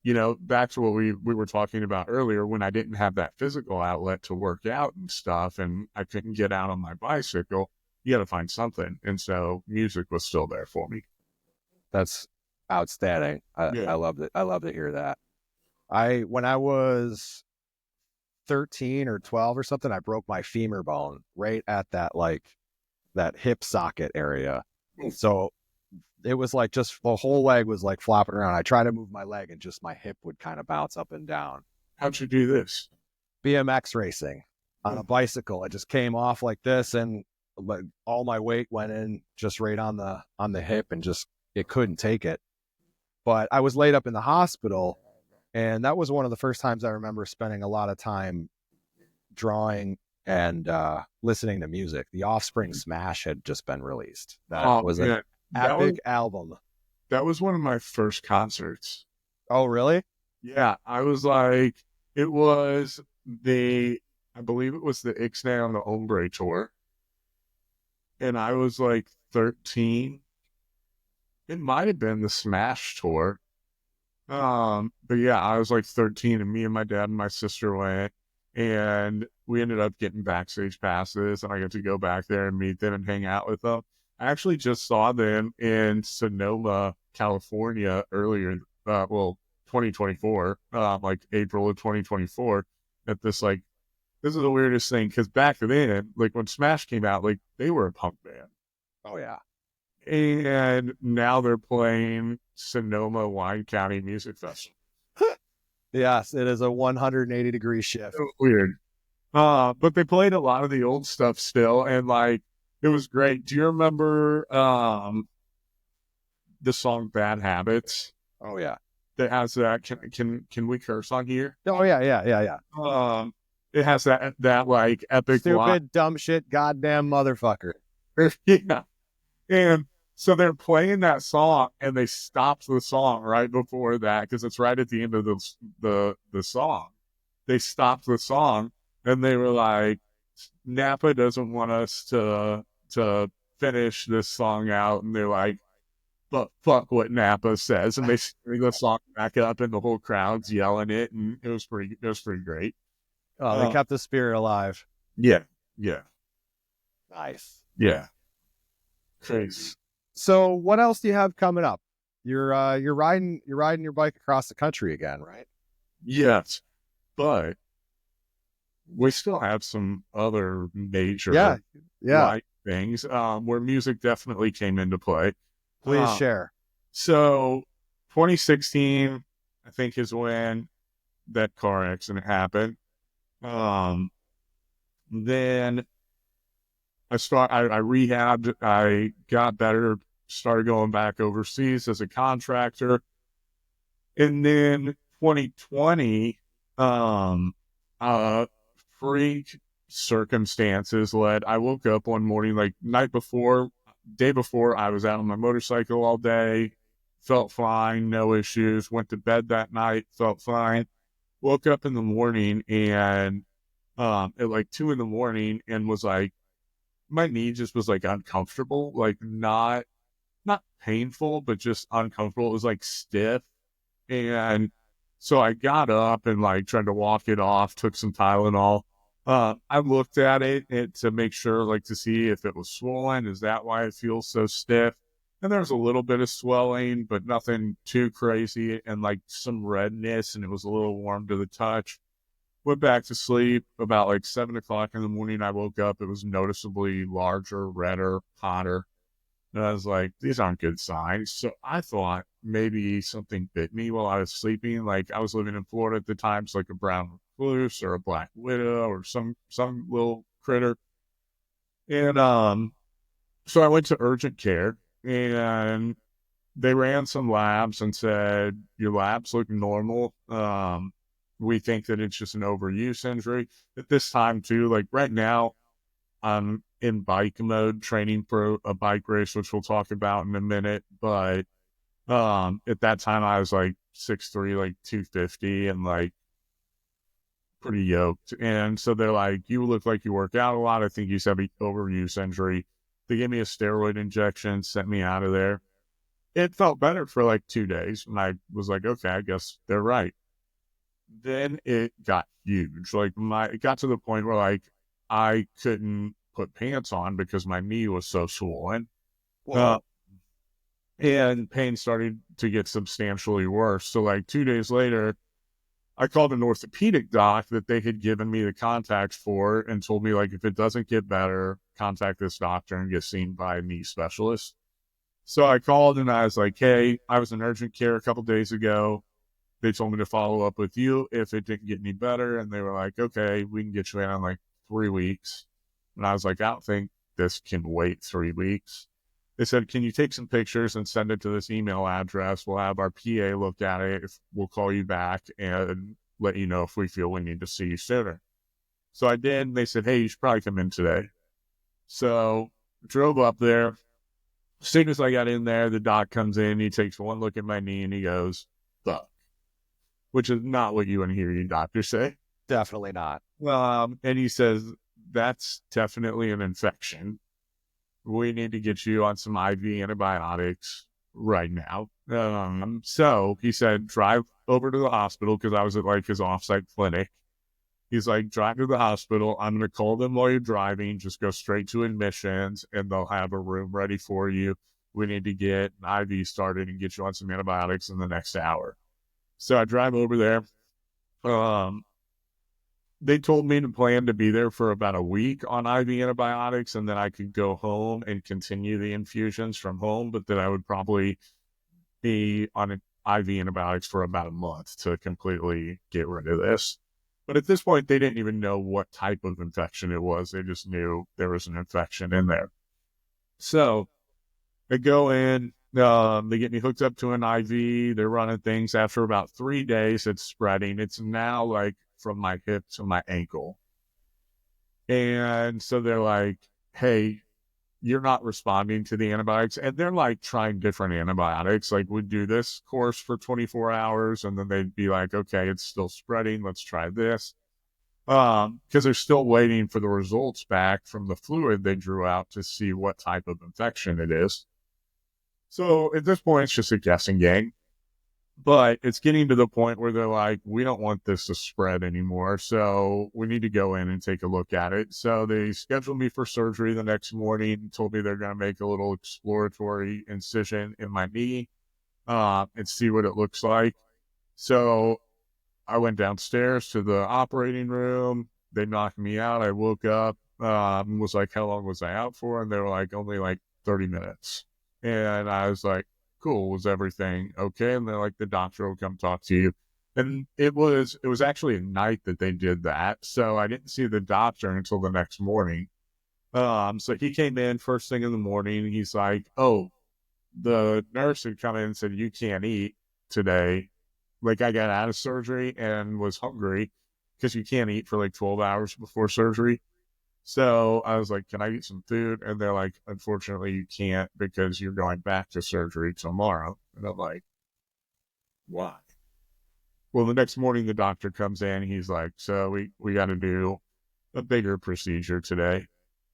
back to what we were talking about earlier, when I didn't have that physical outlet to work out and stuff, and I couldn't get out on my bicycle, you got to find something. And so music was still there for me. That's outstanding. I loved it. I love to hear that. When I was 13 or 12 or something, I broke my femur bone right at that hip socket area. So it was like just the whole leg was like flopping around. I tried to move my leg and just my hip would kind of bounce up and down. How'd you do this? BMX racing on a bicycle. I just came off like this, and all my weight went in just right on the hip, and just it couldn't take it. But I was laid up in the hospital, and that was one of the first times I remember spending a lot of time drawing and listening to music. The Offspring Smash had just been released. That was an epic album. That was one of my first concerts. Oh, really? Yeah, I was like, I believe it was the Ixnay on the Ombre tour. And I was like 13. It might have been the Smash tour. But yeah, I was like 13, and me and my dad and my sister went, and we ended up getting backstage passes, and I got to go back there and meet them and hang out with them. I actually just saw them in Sonoma, California earlier, 2024, like April of 2024, at this is the weirdest thing, because back then, like when Smash came out, like they were a punk band. Oh yeah. And now they're playing Sonoma Wine County Music Festival. Yes, it is a 180-degree shift. Weird. But they played a lot of the old stuff still, and like it was great. Do you remember the song Bad Habits? Oh yeah. That has that can we curse on here? Oh yeah. It has that like epic stupid line. Dumb shit goddamn motherfucker. Yeah. And so they're playing that song, and they stopped the song right before that, because it's right at the end of the song. They stopped the song, and they were like, Napa doesn't want us to finish this song out, and they're like, but fuck what Napa says, and they bring the song back up, and the whole crowd's yelling it, and it was pretty great. Oh, they kept the spirit alive. Yeah. Nice. Yeah. Crazy. So what else do you have coming up? You're riding your bike across the country again, right? Yes, but we still have some other major life things where music definitely came into play. Please share. So 2016, I think, is when that car accident happened. Then I rehabbed, I got better, started going back overseas as a contractor. And then 2020, freak circumstances led. I woke up one morning, like day before, I was out on my motorcycle all day, felt fine, no issues, went to bed that night, felt fine. Woke up in the morning and at like 2 a.m. and was like, my knee just was like uncomfortable, like not painful, but just uncomfortable. It was like stiff. And so I got up and like tried to walk it off, took some Tylenol. I looked at it to make sure, like to see if it was swollen. Is that why it feels so stiff? And there's a little bit of swelling, but nothing too crazy, and like some redness, and it was a little warm to the touch. Went back to sleep. About like 7 o'clock in the morning, I woke up. It was noticeably larger, redder, hotter. And I was like, these aren't good signs. So I thought maybe something bit me while I was sleeping. Like I was living in Florida at the time, so like a brown recluse or a black widow or some little critter. And so I went to urgent care, and they ran some labs and said, your labs look normal. We think that it's just an overuse injury. At this time too, like right now, I'm in bike mode, training for a bike race, which we'll talk about in a minute. But at that time, I was like 6'3", like 250, and like pretty yoked. And so they're like, you look like you work out a lot. I think you have an overuse injury. They gave me a steroid injection, sent me out of there. it felt better for like 2 days. And I was like, okay, I guess they're right. Then it got huge. Like it got to the point where like I couldn't put pants on because my knee was so swollen. Uh, Whoa. and pain started to get substantially worse. So like 2 days later, I called an orthopedic doc that they had given me the contacts for and told me like if it doesn't get better, contact this doctor and get seen by a knee specialist. So I called and I was like, hey, I was in urgent care a couple days ago. They told me to follow up with you if it didn't get any better. And they were like, okay, we can get you in like 3 weeks. And I was like, I don't think this can wait 3 weeks. They said, can you take some pictures and send it to this email address? We'll have our PA look at it. We'll call you back and let you know if we feel we need to see you sooner. So I did. They said, hey, you should probably come in today. So drove up there. As soon as I got in there, the doc comes in. He takes one look at my knee and he goes, fuck, which is not what you want to hear your doctor say. Definitely not. And he says, that's definitely an infection. We need to get you on some IV antibiotics right now. So he said, drive over to the hospital because I was at like his offsite clinic. He's like, drive to the hospital. I'm going to call them while you're driving. Just go straight to admissions and they'll have a room ready for you. We need to get an IV started and get you on some antibiotics in the next hour. So I drive over there. They told me to plan to be there for about a week on IV antibiotics, and then I could go home and continue the infusions from home, but that I would probably be on IV antibiotics for about a month to completely get rid of this. But at this point, they didn't even know what type of infection it was. They just knew there was an infection in there. So I go in, they get me hooked up to an IV. They're running things. After about 3 days, it's spreading. It's now like from my hip to my ankle. And so they're like, hey, you're not responding to the antibiotics. And they're like trying different antibiotics. Like we'd do this course for 24 hours and then they'd be like, okay, it's still spreading. Let's try this. Because they're still waiting for the results back from the fluid they drew out to see what type of infection it is. So at this point, it's just a guessing game. But it's getting to the point where they're like, we don't want this to spread anymore. So we need to go in and take a look at it. So they scheduled me for surgery the next morning, told me they're going to make a little exploratory incision in my knee and see what it looks like. So I went downstairs to the operating room. They knocked me out. I woke up, was like, how long was I out for? And they were like, only like 30 minutes. And I was like, cool, was everything okay? And they're like, the doctor will come talk to you. And it was actually at night that they did that. So I didn't see the doctor until the next morning. So he came in first thing in the morning. He's like, oh, the nurse had come in and said, you can't eat today. Like I got out of surgery and was hungry because you can't eat for like 12 hours before surgery. So I was like, can I eat some food? And they're like, unfortunately, you can't because you're going back to surgery tomorrow. And I'm like, why? Well, the next morning, the doctor comes in. He's like, so we got to do a bigger procedure today.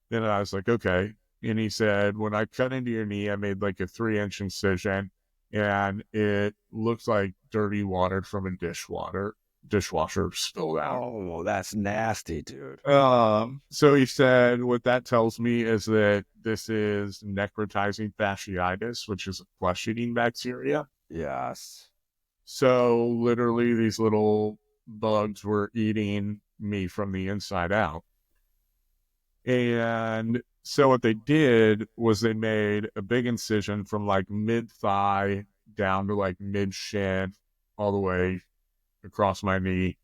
And I was like, okay. And he said, when I cut into your knee, I made like a 3-inch incision and it looks like dirty water from a dishwasher spilled out. Oh, that's nasty, dude. So he said, what that tells me is that this is necrotizing fasciitis, which is a flesh-eating bacteria. Yes. So literally these little bugs were eating me from the inside out. And so what they did was they made a big incision from like mid-thigh down to like mid-shin all the way across my knee.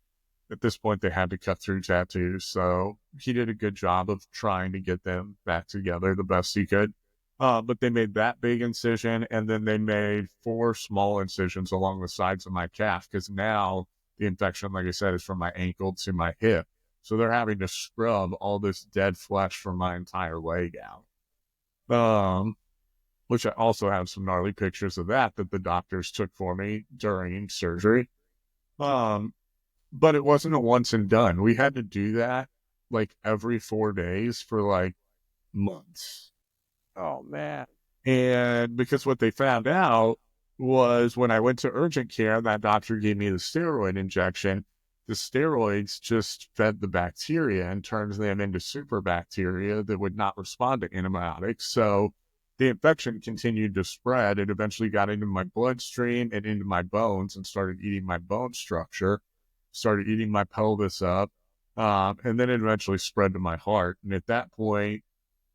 At this point, they had to cut through tattoos. So he did a good job of trying to get them back together the best he could. But they made that big incision, and then they made 4 small incisions along the sides of my calf because now the infection, like I said, is from my ankle to my hip. So they're having to scrub all this dead flesh from my entire leg out. Which I also have some gnarly pictures of that the doctors took for me during surgery. But it wasn't a once and done. We had to do that like every 4 days for like months. Oh, man. And because what they found out was when I went to urgent care, that doctor gave me the steroid injection. The steroids just fed the bacteria and turns them into super bacteria that would not respond to antibiotics. So the infection continued to spread. It eventually got into my bloodstream and into my bones and started eating my bone structure, started eating my pelvis up. And then it eventually spread to my heart. And at that point,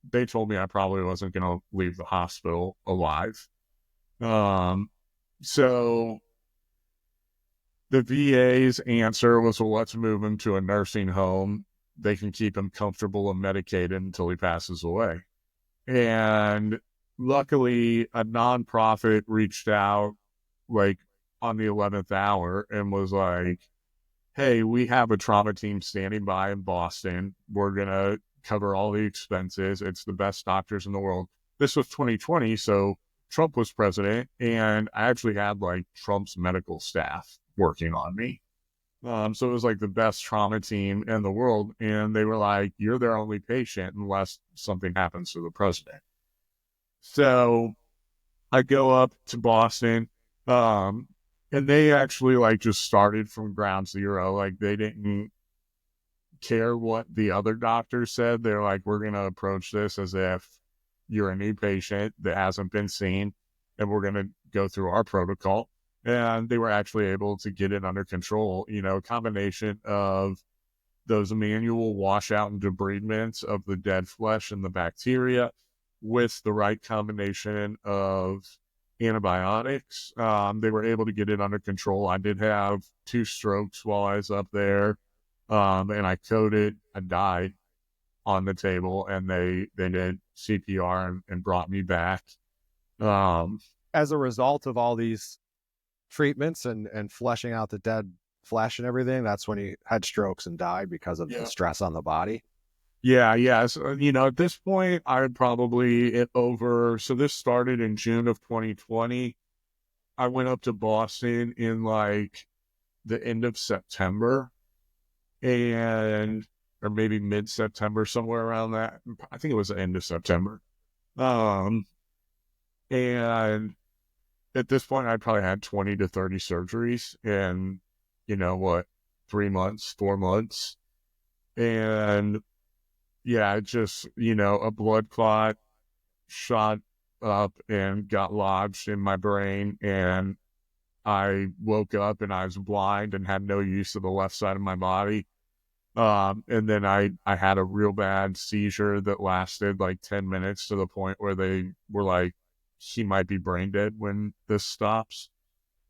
they told me I probably wasn't going to leave the hospital alive. So the VA's answer was, well, let's move him to a nursing home. They can keep him comfortable and medicated until he passes away. And luckily, a nonprofit reached out like on the 11th hour and was like, hey, we have a trauma team standing by in Boston. We're going to cover all the expenses. It's the best doctors in the world. This was 2020, so Trump was president, and I actually had like Trump's medical staff working on me. So it was like the best trauma team in the world. And they were like, you're their only patient unless something happens to the president. So I go up to Boston, and they actually like just started from ground zero. Like they didn't care what the other doctors said. They're like, we're going to approach this as if you're a new patient that hasn't been seen, and we're going to go through our protocol. And they were actually able to get it under control. You know, a combination of those manual washout and debridements of the dead flesh and the bacteria with the right combination of antibiotics. They were able to get it under control. I did have 2 strokes while I was up there. And I coded, I died on the table, and they did CPR and brought me back. As a result of all these treatments and fleshing out the dead flesh and everything, that's when he had strokes and died because of the stress on the body. Yeah. So, you know, at this point, I would probably so this started in June of 2020. I went up to Boston in like the end of September, or maybe mid-September, somewhere around that. I think it was the end of September. And at this point, I'd probably had 20 to 30 surgeries in, 3 months, 4 months. And yeah, just, a blood clot shot up and got lodged in my brain. And I woke up and I was blind and had no use of the left side of my body. And then I had a real bad seizure that lasted like 10 minutes to the point where they were like, he might be brain dead when this stops.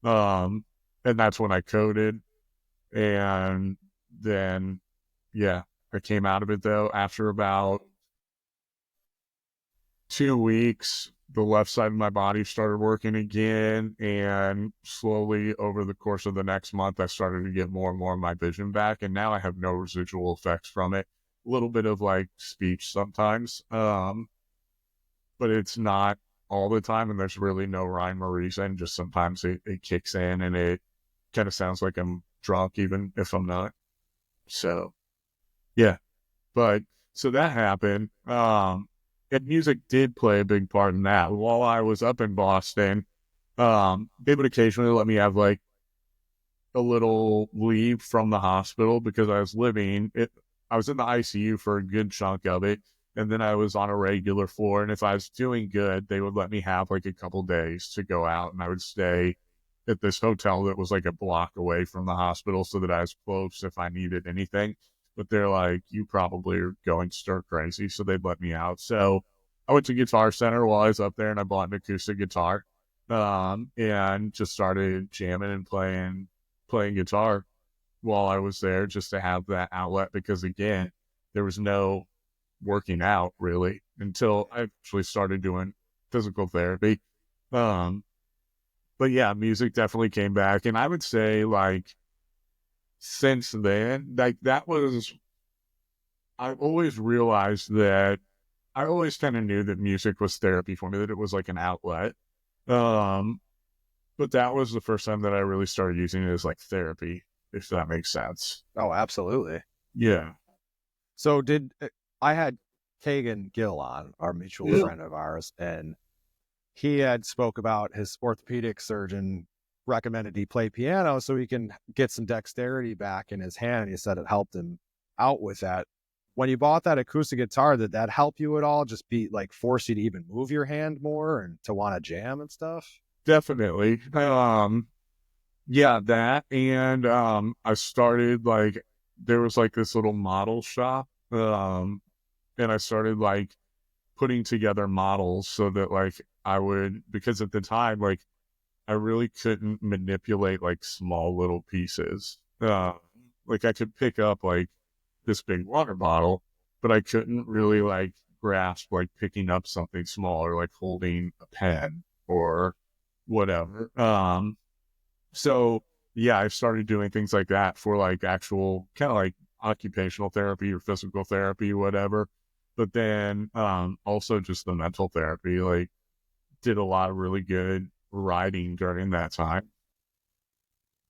And that's when I coded. And then, yeah, I came out of it though after about 2 weeks. The left side of my body started working again, and slowly over the course of the next month, I started to get more and more of my vision back, and now I have no residual effects from it. A little bit of like speech sometimes, but it's not all the time, and there's really no rhyme or reason. Just sometimes it kicks in, and it kind of sounds like I'm drunk, even if I'm not. So, yeah, but so that happened. And music did play a big part in that. While I was up in Boston, they would occasionally let me have like a little leave from the hospital because I was I was in the ICU for a good chunk of it. And then I was on a regular floor. And if I was doing good, they would let me have like a couple days to go out. And I would stay at this hotel that was like a block away from the hospital so that I was close if I needed anything. But they're like, you probably are going stir crazy. So they'd let me out. So I went to Guitar Center while I was up there and I bought an acoustic guitar, and just started jamming and playing guitar while I was there just to have that outlet because, again, there was no working out really until I actually started doing physical therapy. But yeah, music definitely came back. And I would say like, since then, like I always realized that I always kind of knew that music was therapy for me, that it was like an outlet. But that was the first time that I really started using it as like therapy, if that makes sense. Oh, absolutely. Yeah. So I had Kagan Gill on, our mutual friend of ours, and he had spoke about his orthopedic surgeon recommended he play piano so he can get some dexterity back in his hand. He said it helped him out with that. When you bought that acoustic guitar, did that help you at all? Just be like force you to even move your hand more and to want to jam and stuff? Definitely. Yeah, that. And I started like, there was like this little model shop. And I started like putting together models so that like I would, because at the time, like I really couldn't manipulate like small little pieces. Like I could pick up like this big water bottle, but I couldn't really like grasp like picking up something small or like holding a pen or whatever. So yeah, I started doing things like that for like actual kind of like occupational therapy or physical therapy, whatever. But then also just the mental therapy, like did a lot of really good writing during that time.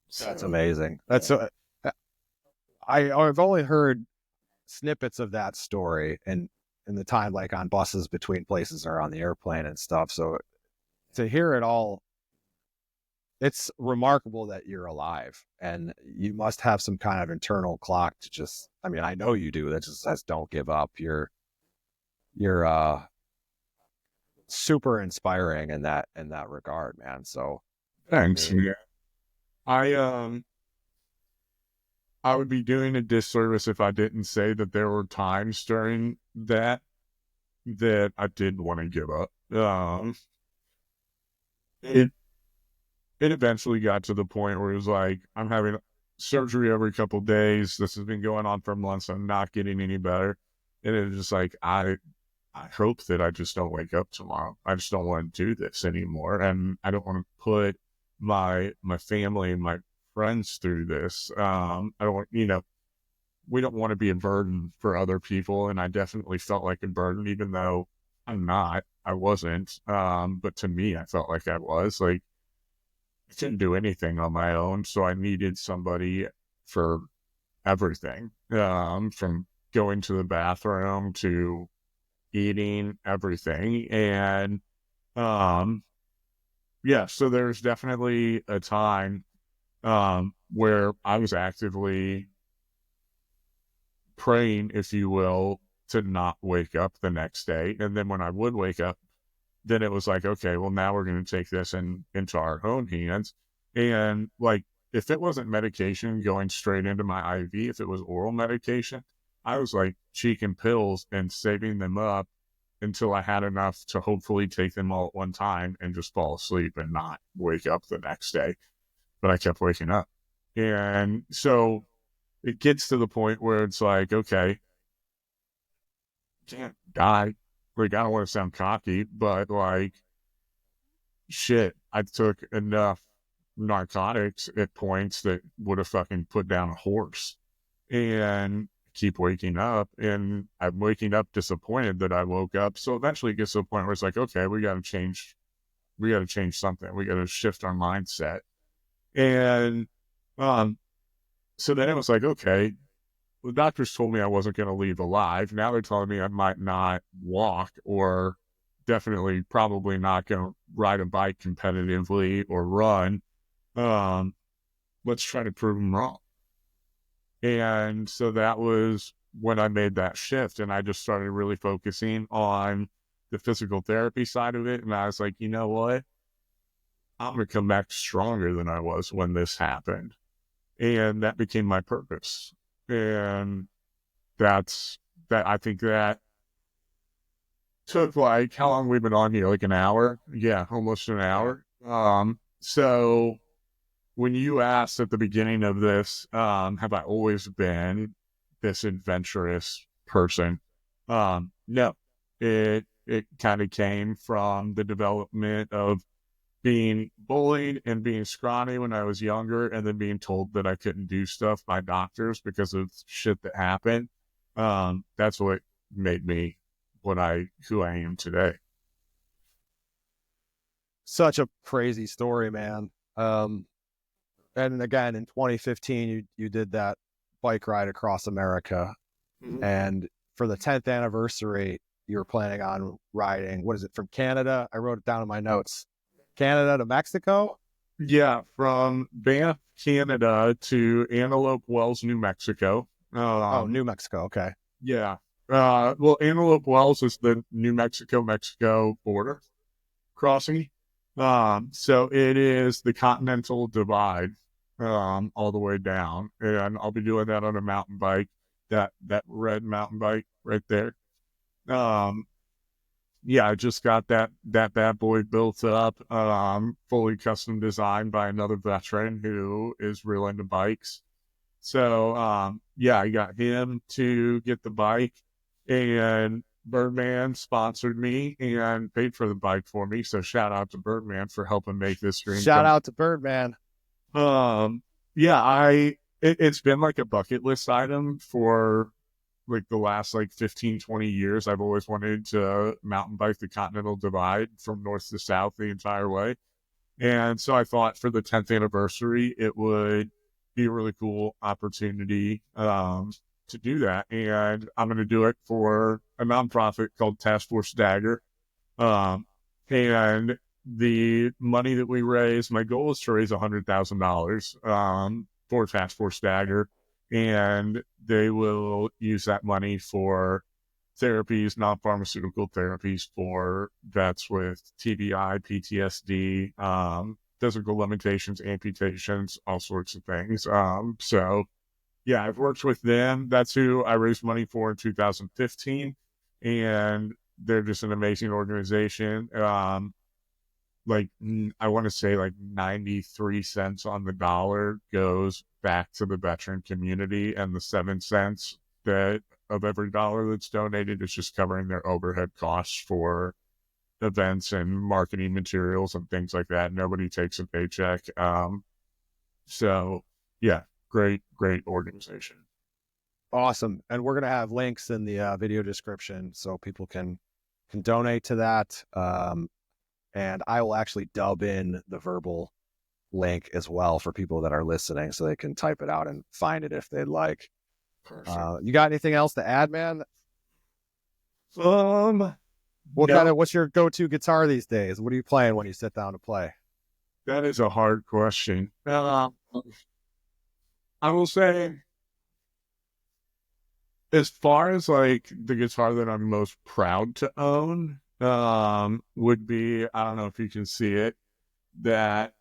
That's So amazing. I've only heard snippets of that story and in the time like on buses between places or on the airplane and stuff. So to hear it all, it's remarkable that you're alive and you must have some kind of internal clock to just, I mean, I know you do, that just says don't give up. You're super inspiring in that regard, man. So I thanks. mean, Yeah. I I would be doing a disservice if I didn't say that there were times during that I did want to give up. It it eventually got to the point where it was like I'm having surgery every couple of days. This has been going on for months. I'm not getting any better, and it was just like I hope that I just don't wake up tomorrow. I just don't want to do this anymore, and I don't want to put my family and my friends through this. I don't want, we don't want to be a burden for other people, and I definitely felt like a burden, even though I'm not. I wasn't. But to me, I felt like I was. Like I couldn't do anything on my own, so I needed somebody for everything. From going to the bathroom to eating, everything. And um yeah, so there's definitely a time where I was actively praying, if you will, to not wake up the next day. And then when I would wake up, then it was like, okay, well now we're going to take this into our own hands. And like if it wasn't medication going straight into my IV, if it was oral medication, I was like cheeking pills and saving them up until I had enough to hopefully take them all at one time and just fall asleep and not wake up the next day. But I kept waking up. And so it gets to the point where it's like, okay, can't die. Like, I don't want to sound cocky, but like, shit, I took enough narcotics at points that would have fucking put down a horse. And keep waking up, and I'm waking up disappointed that I woke up. So eventually it gets to a point where it's like, okay, we got to change something. We got to shift our mindset. And um, so then it was like, okay, the doctors told me I wasn't going to leave alive. Now they're telling me I might not walk, or definitely probably not going to ride a bike competitively or run. Um, let's try to prove them wrong. And so that was when I made that shift, and I just started really focusing on the physical therapy side of it. And I was like, you know what? I'm going to come back stronger than I was when this happened. And that became my purpose. And that's that. I think that took like, how long we've been on here? Like an hour? Yeah, almost an hour. So when you asked at the beginning of this, have I always been this adventurous person? No, it kind of came from the development of being bullied and being scrawny when I was younger, and then being told that I couldn't do stuff by doctors because of shit that happened. That's what made me who I am today. such a crazy story, man. And again, in 2015, you did that bike ride across America, Mhm. and for the 10th anniversary, you're planning on riding. What is it, from Canada? I wrote it down in my notes. Canada to Mexico? Yeah, from Banff, Canada to Antelope Wells, New Mexico. Oh, New Mexico. Okay. Yeah. Well, Antelope Wells is the New Mexico border crossing. So it is the Continental Divide, all the way down, and I'll be doing that on a mountain bike, that red mountain bike right there. Um, yeah, I just got that bad boy built up, fully custom designed by another veteran who is real into bikes. So, yeah, I got him to get the bike, and Birdman sponsored me and paid for the bike for me. So shout out to Birdman for helping make this dream Shout come. out to Birdman. Yeah, it's been like a bucket list item for like the last like 15, 20 years. I've always wanted to mountain bike the Continental Divide from north to south the entire way. And so I thought for the 10th anniversary, it would be a really cool opportunity to do that. And I'm going to do it for a nonprofit called Task Force Dagger. And the money that we raise, my goal is to raise $100,000 for Task Force Dagger. And they will use that money for therapies, non-pharmaceutical therapies for vets with TBI, PTSD, physical limitations, amputations, all sorts of things. So yeah, I've worked with them. That's who I raised money for in 2015. And they're just an amazing organization. I want to say like 93 cents on the dollar goes back to the veteran community, and the 7 cents that of every dollar that's donated is just covering their overhead costs for events and marketing materials and things like that. Nobody takes a paycheck. So yeah, great organization. Awesome. And we're going to have links in the video description so people can donate to that. And I will actually dub in the verbal link as well for people that are listening so they can type it out and find it if they'd like. You got anything else to add, man? What's your go-to guitar these days? What are you playing when you sit down to play? That is a hard question. I will say, as far as like the guitar that I'm most proud to own, would be, I don't know if you can see it, that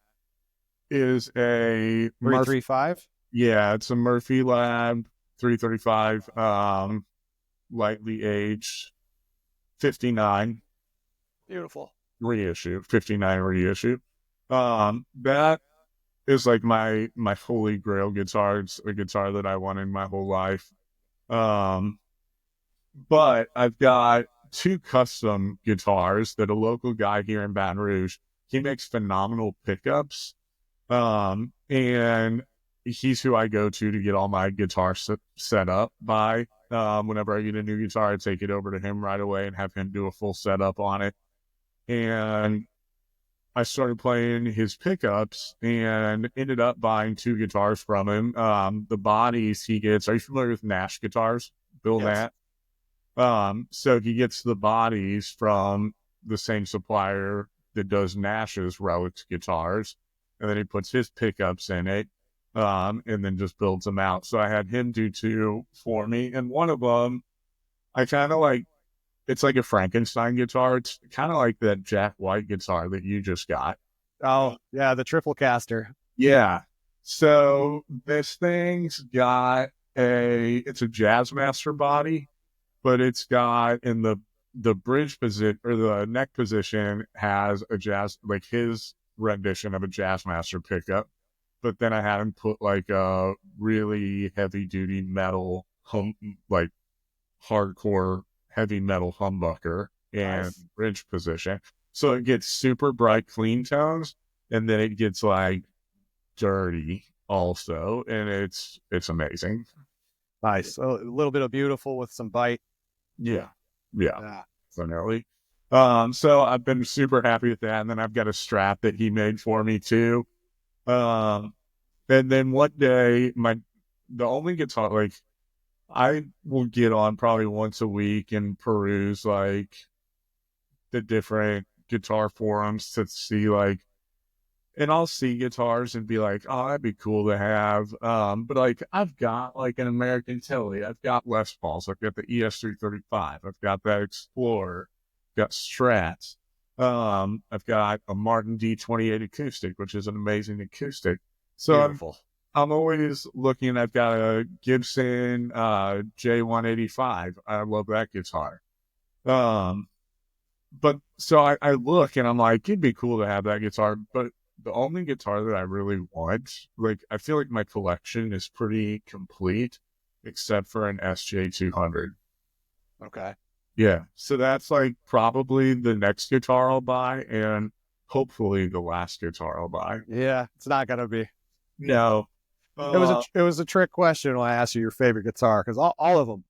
is a 335. Yeah, it's a Murphy Lab 335, lightly aged, 59. Beautiful. Reissue, 59 reissue. That is like my holy grail guitar. It's a guitar that I wanted my whole life. But I've got 2 custom guitars that a local guy here in Baton Rouge, he makes phenomenal pickups. And he's who I go to get all my guitar set up by. Whenever I get a new guitar, I take it over to him right away and have him do a full setup on it. And I started playing his pickups and ended up buying 2 guitars from him. The bodies he gets, are you familiar with Nash guitars? Bill Yes. Nash. So he gets the bodies from the same supplier that does Nash's relic guitars, and then he puts his pickups in it, and then just builds them out. So I had him do 2 for me, and one of them, I kind of like, it's like a Frankenstein guitar. It's kind of like that Jack White guitar that you just got. Oh, yeah, the triple caster. Yeah. So this thing's got it's a Jazzmaster body, but it's got in the bridge position, or the neck position, has a jazz, like his rendition of a Jazzmaster pickup. But then I had him put like a really heavy duty metal like hardcore heavy metal humbucker and bridge position. So it gets super bright, clean tones, and then it gets like dirty also, and it's amazing. Nice. So a little bit of beautiful with some bite. Yeah. Definitely. So I've been super happy with that, and then I've got a strap that he made for me too. And then one day, the only guitar, like, I will get on probably once a week and peruse like the different guitar forums to see like, and I'll see guitars and be like, oh, that'd be cool to have. But like, I've got like an American Tilly, I've got Les Pauls, I've got the ES335, I've got that Explorer, I've got Strats. I've got a Martin D28 acoustic, which is an amazing acoustic. So Beautiful. I'm always looking. I've got a Gibson J185. I love that guitar. Um, but so I look and I'm like, it'd be cool to have that guitar. But the only guitar that I really want, like, I feel like my collection is pretty complete, except for an SJ200. Okay. Yeah. So that's like probably the next guitar I'll buy, and hopefully the last guitar I'll buy. Yeah, it's not gonna be. No. It was a trick question when I asked you your favorite guitar because all of them,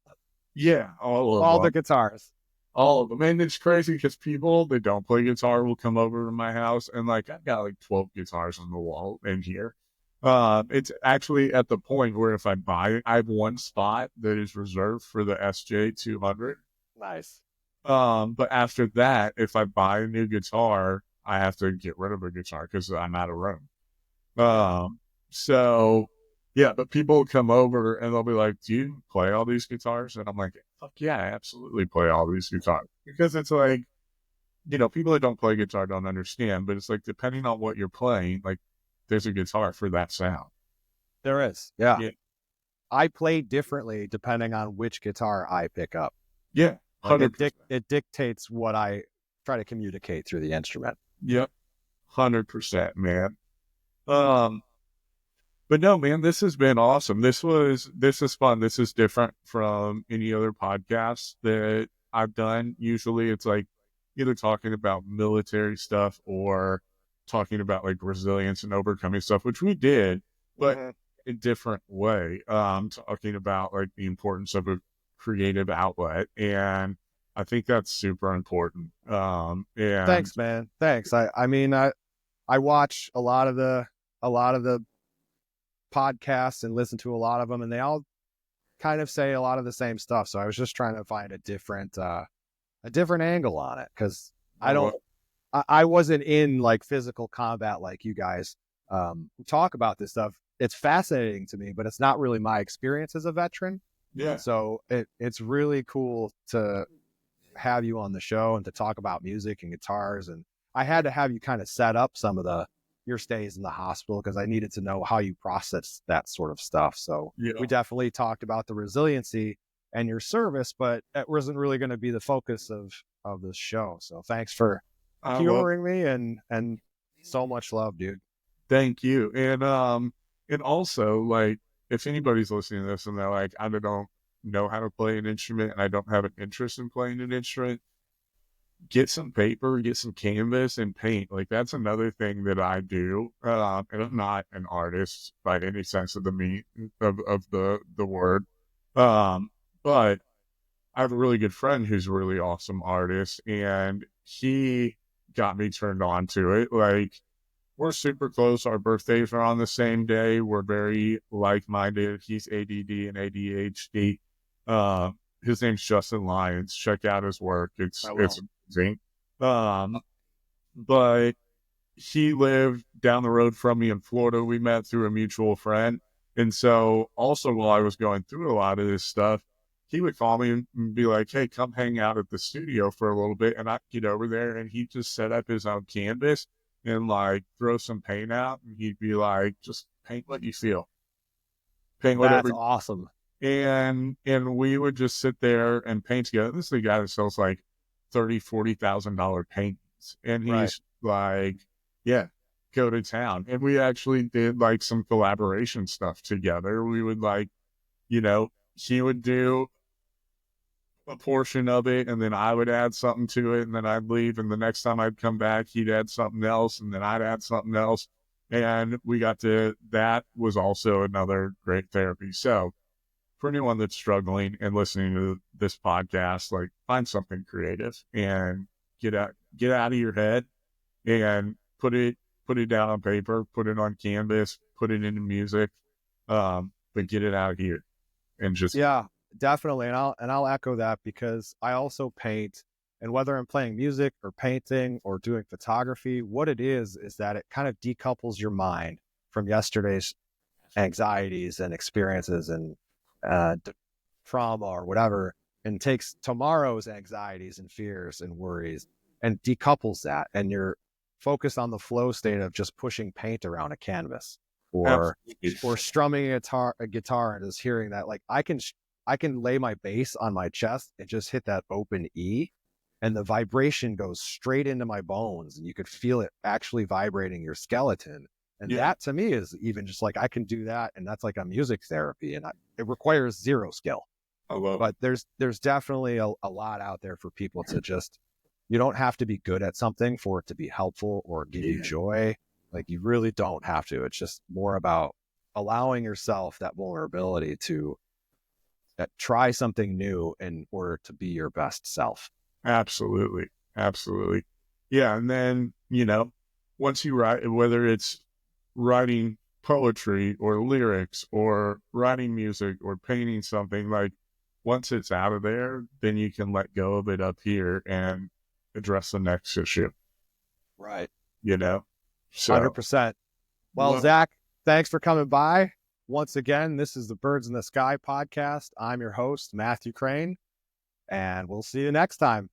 Yeah, all of all the them. guitars. All of them. And it's crazy because people that don't play guitar will come over to my house, and like I've got like 12 guitars on the wall in here. It's actually at the point where if I buy it, I have one spot that is reserved for the SJ200. Nice. But after that, if I buy a new guitar, I have to get rid of a guitar because I'm out of room. Yeah. So yeah, but people come over and they'll be like, do you play all these guitars? And I'm like, fuck yeah, I absolutely play all these guitars. Because it's like, people that don't play guitar don't understand, but it's like, depending on what you're playing, like, there's a guitar for that sound. There is. Yeah. Yeah. I play differently depending on which guitar I pick up. Yeah. Like 100%. it dictates what I try to communicate through the instrument. Yep. 100%, man. Um, But no, man, this has been awesome. This is fun. This is different from any other podcast that I've done. Usually it's like either talking about military stuff or talking about like resilience and overcoming stuff, which we did, but Mhm. a different way. Talking about like the importance of a creative outlet. And I think that's super important. And Thanks, man. Thanks. I mean I watch a lot of the podcasts and listen to a lot of them, and they all kind of say a lot of the same stuff. So I was just trying to find a different angle on it because I don't I wasn't in like physical combat like you guys talk about this stuff. It's fascinating to me, but it's not really my experience as a veteran. yeah, So it's really cool to have you on the show and to talk about music and guitars. And I had to have you kind of set up some of your stays in the hospital because I needed to know how you process that sort of stuff. So yeah, we definitely talked about the resiliency and your service, but that wasn't really going to be the focus of this show. So thanks for I love. humoring me and so much love, dude. Thank you. And also like if anybody's listening to this and they're like, I don't know how to play an instrument and I don't have an interest in playing an instrument, get some paper, get some canvas and paint. Like that's another thing that I do. And I'm not an artist by any sense of the of the word. Um, but I have a really good friend who's a really awesome artist, and he got me turned on to it. Like we're super close. Our birthdays are on the same day. We're very like-minded. He's ADD and ADHD. Uh, his name's Justin Lyons. Check out his work. I It's will. amazing. Um, but he lived down the road from me in Florida. We met through a mutual friend. And so also while I was going through a lot of this stuff, he would call me and be like, hey, come hang out at the studio for a little bit. And I'd get over there and he'd just set up his own canvas and like throw some paint out. And he'd be like, just paint what you feel. Paint That's whatever. awesome. And we would just sit there and paint together. This is a guy that sells like $40,000 paintings. And Right. he's like, yeah, go to town. And we actually did like some collaboration stuff together. We would like, he would do a portion of it and then I would add something to it and then I'd leave. And the next time I'd come back, he'd add something else and then I'd add something else. And that was also another great therapy. So for anyone that's struggling and listening to this podcast, like find something creative and get out of your head and put it down on paper, put it on canvas, put it into music, but get it out here and just Yeah. definitely. And I'll echo that because I also paint, and whether I'm playing music or painting or doing photography, what it is that it kind of decouples your mind from yesterday's anxieties and experiences and trauma or whatever, and takes tomorrow's anxieties and fears and worries and decouples that. And you're focused on the flow state of just pushing paint around a canvas or strumming a guitar and just hearing that, like, I can lay my bass on my chest and just hit that open E, and the vibration goes straight into my bones, and you could feel it actually vibrating your skeleton. And that to me is even just like, I can do that, and that's like a music therapy, and it requires zero skill. But there's definitely a lot out there for people to just, you don't have to be good at something for it to be helpful or give you joy. Like, you really don't have to. It's just more about allowing yourself that vulnerability to try something new in order to be your best self. Absolutely. Yeah. And then, once you write, whether it's writing poetry or lyrics or writing music or painting something, like, once it's out of there, then you can let go of it up here and address the next issue. Right. So 100%. Well, Zach, thanks for coming by. Once again, this is the Birds in the Sky podcast. I'm your host, Matthew Crane, and we'll see you next time.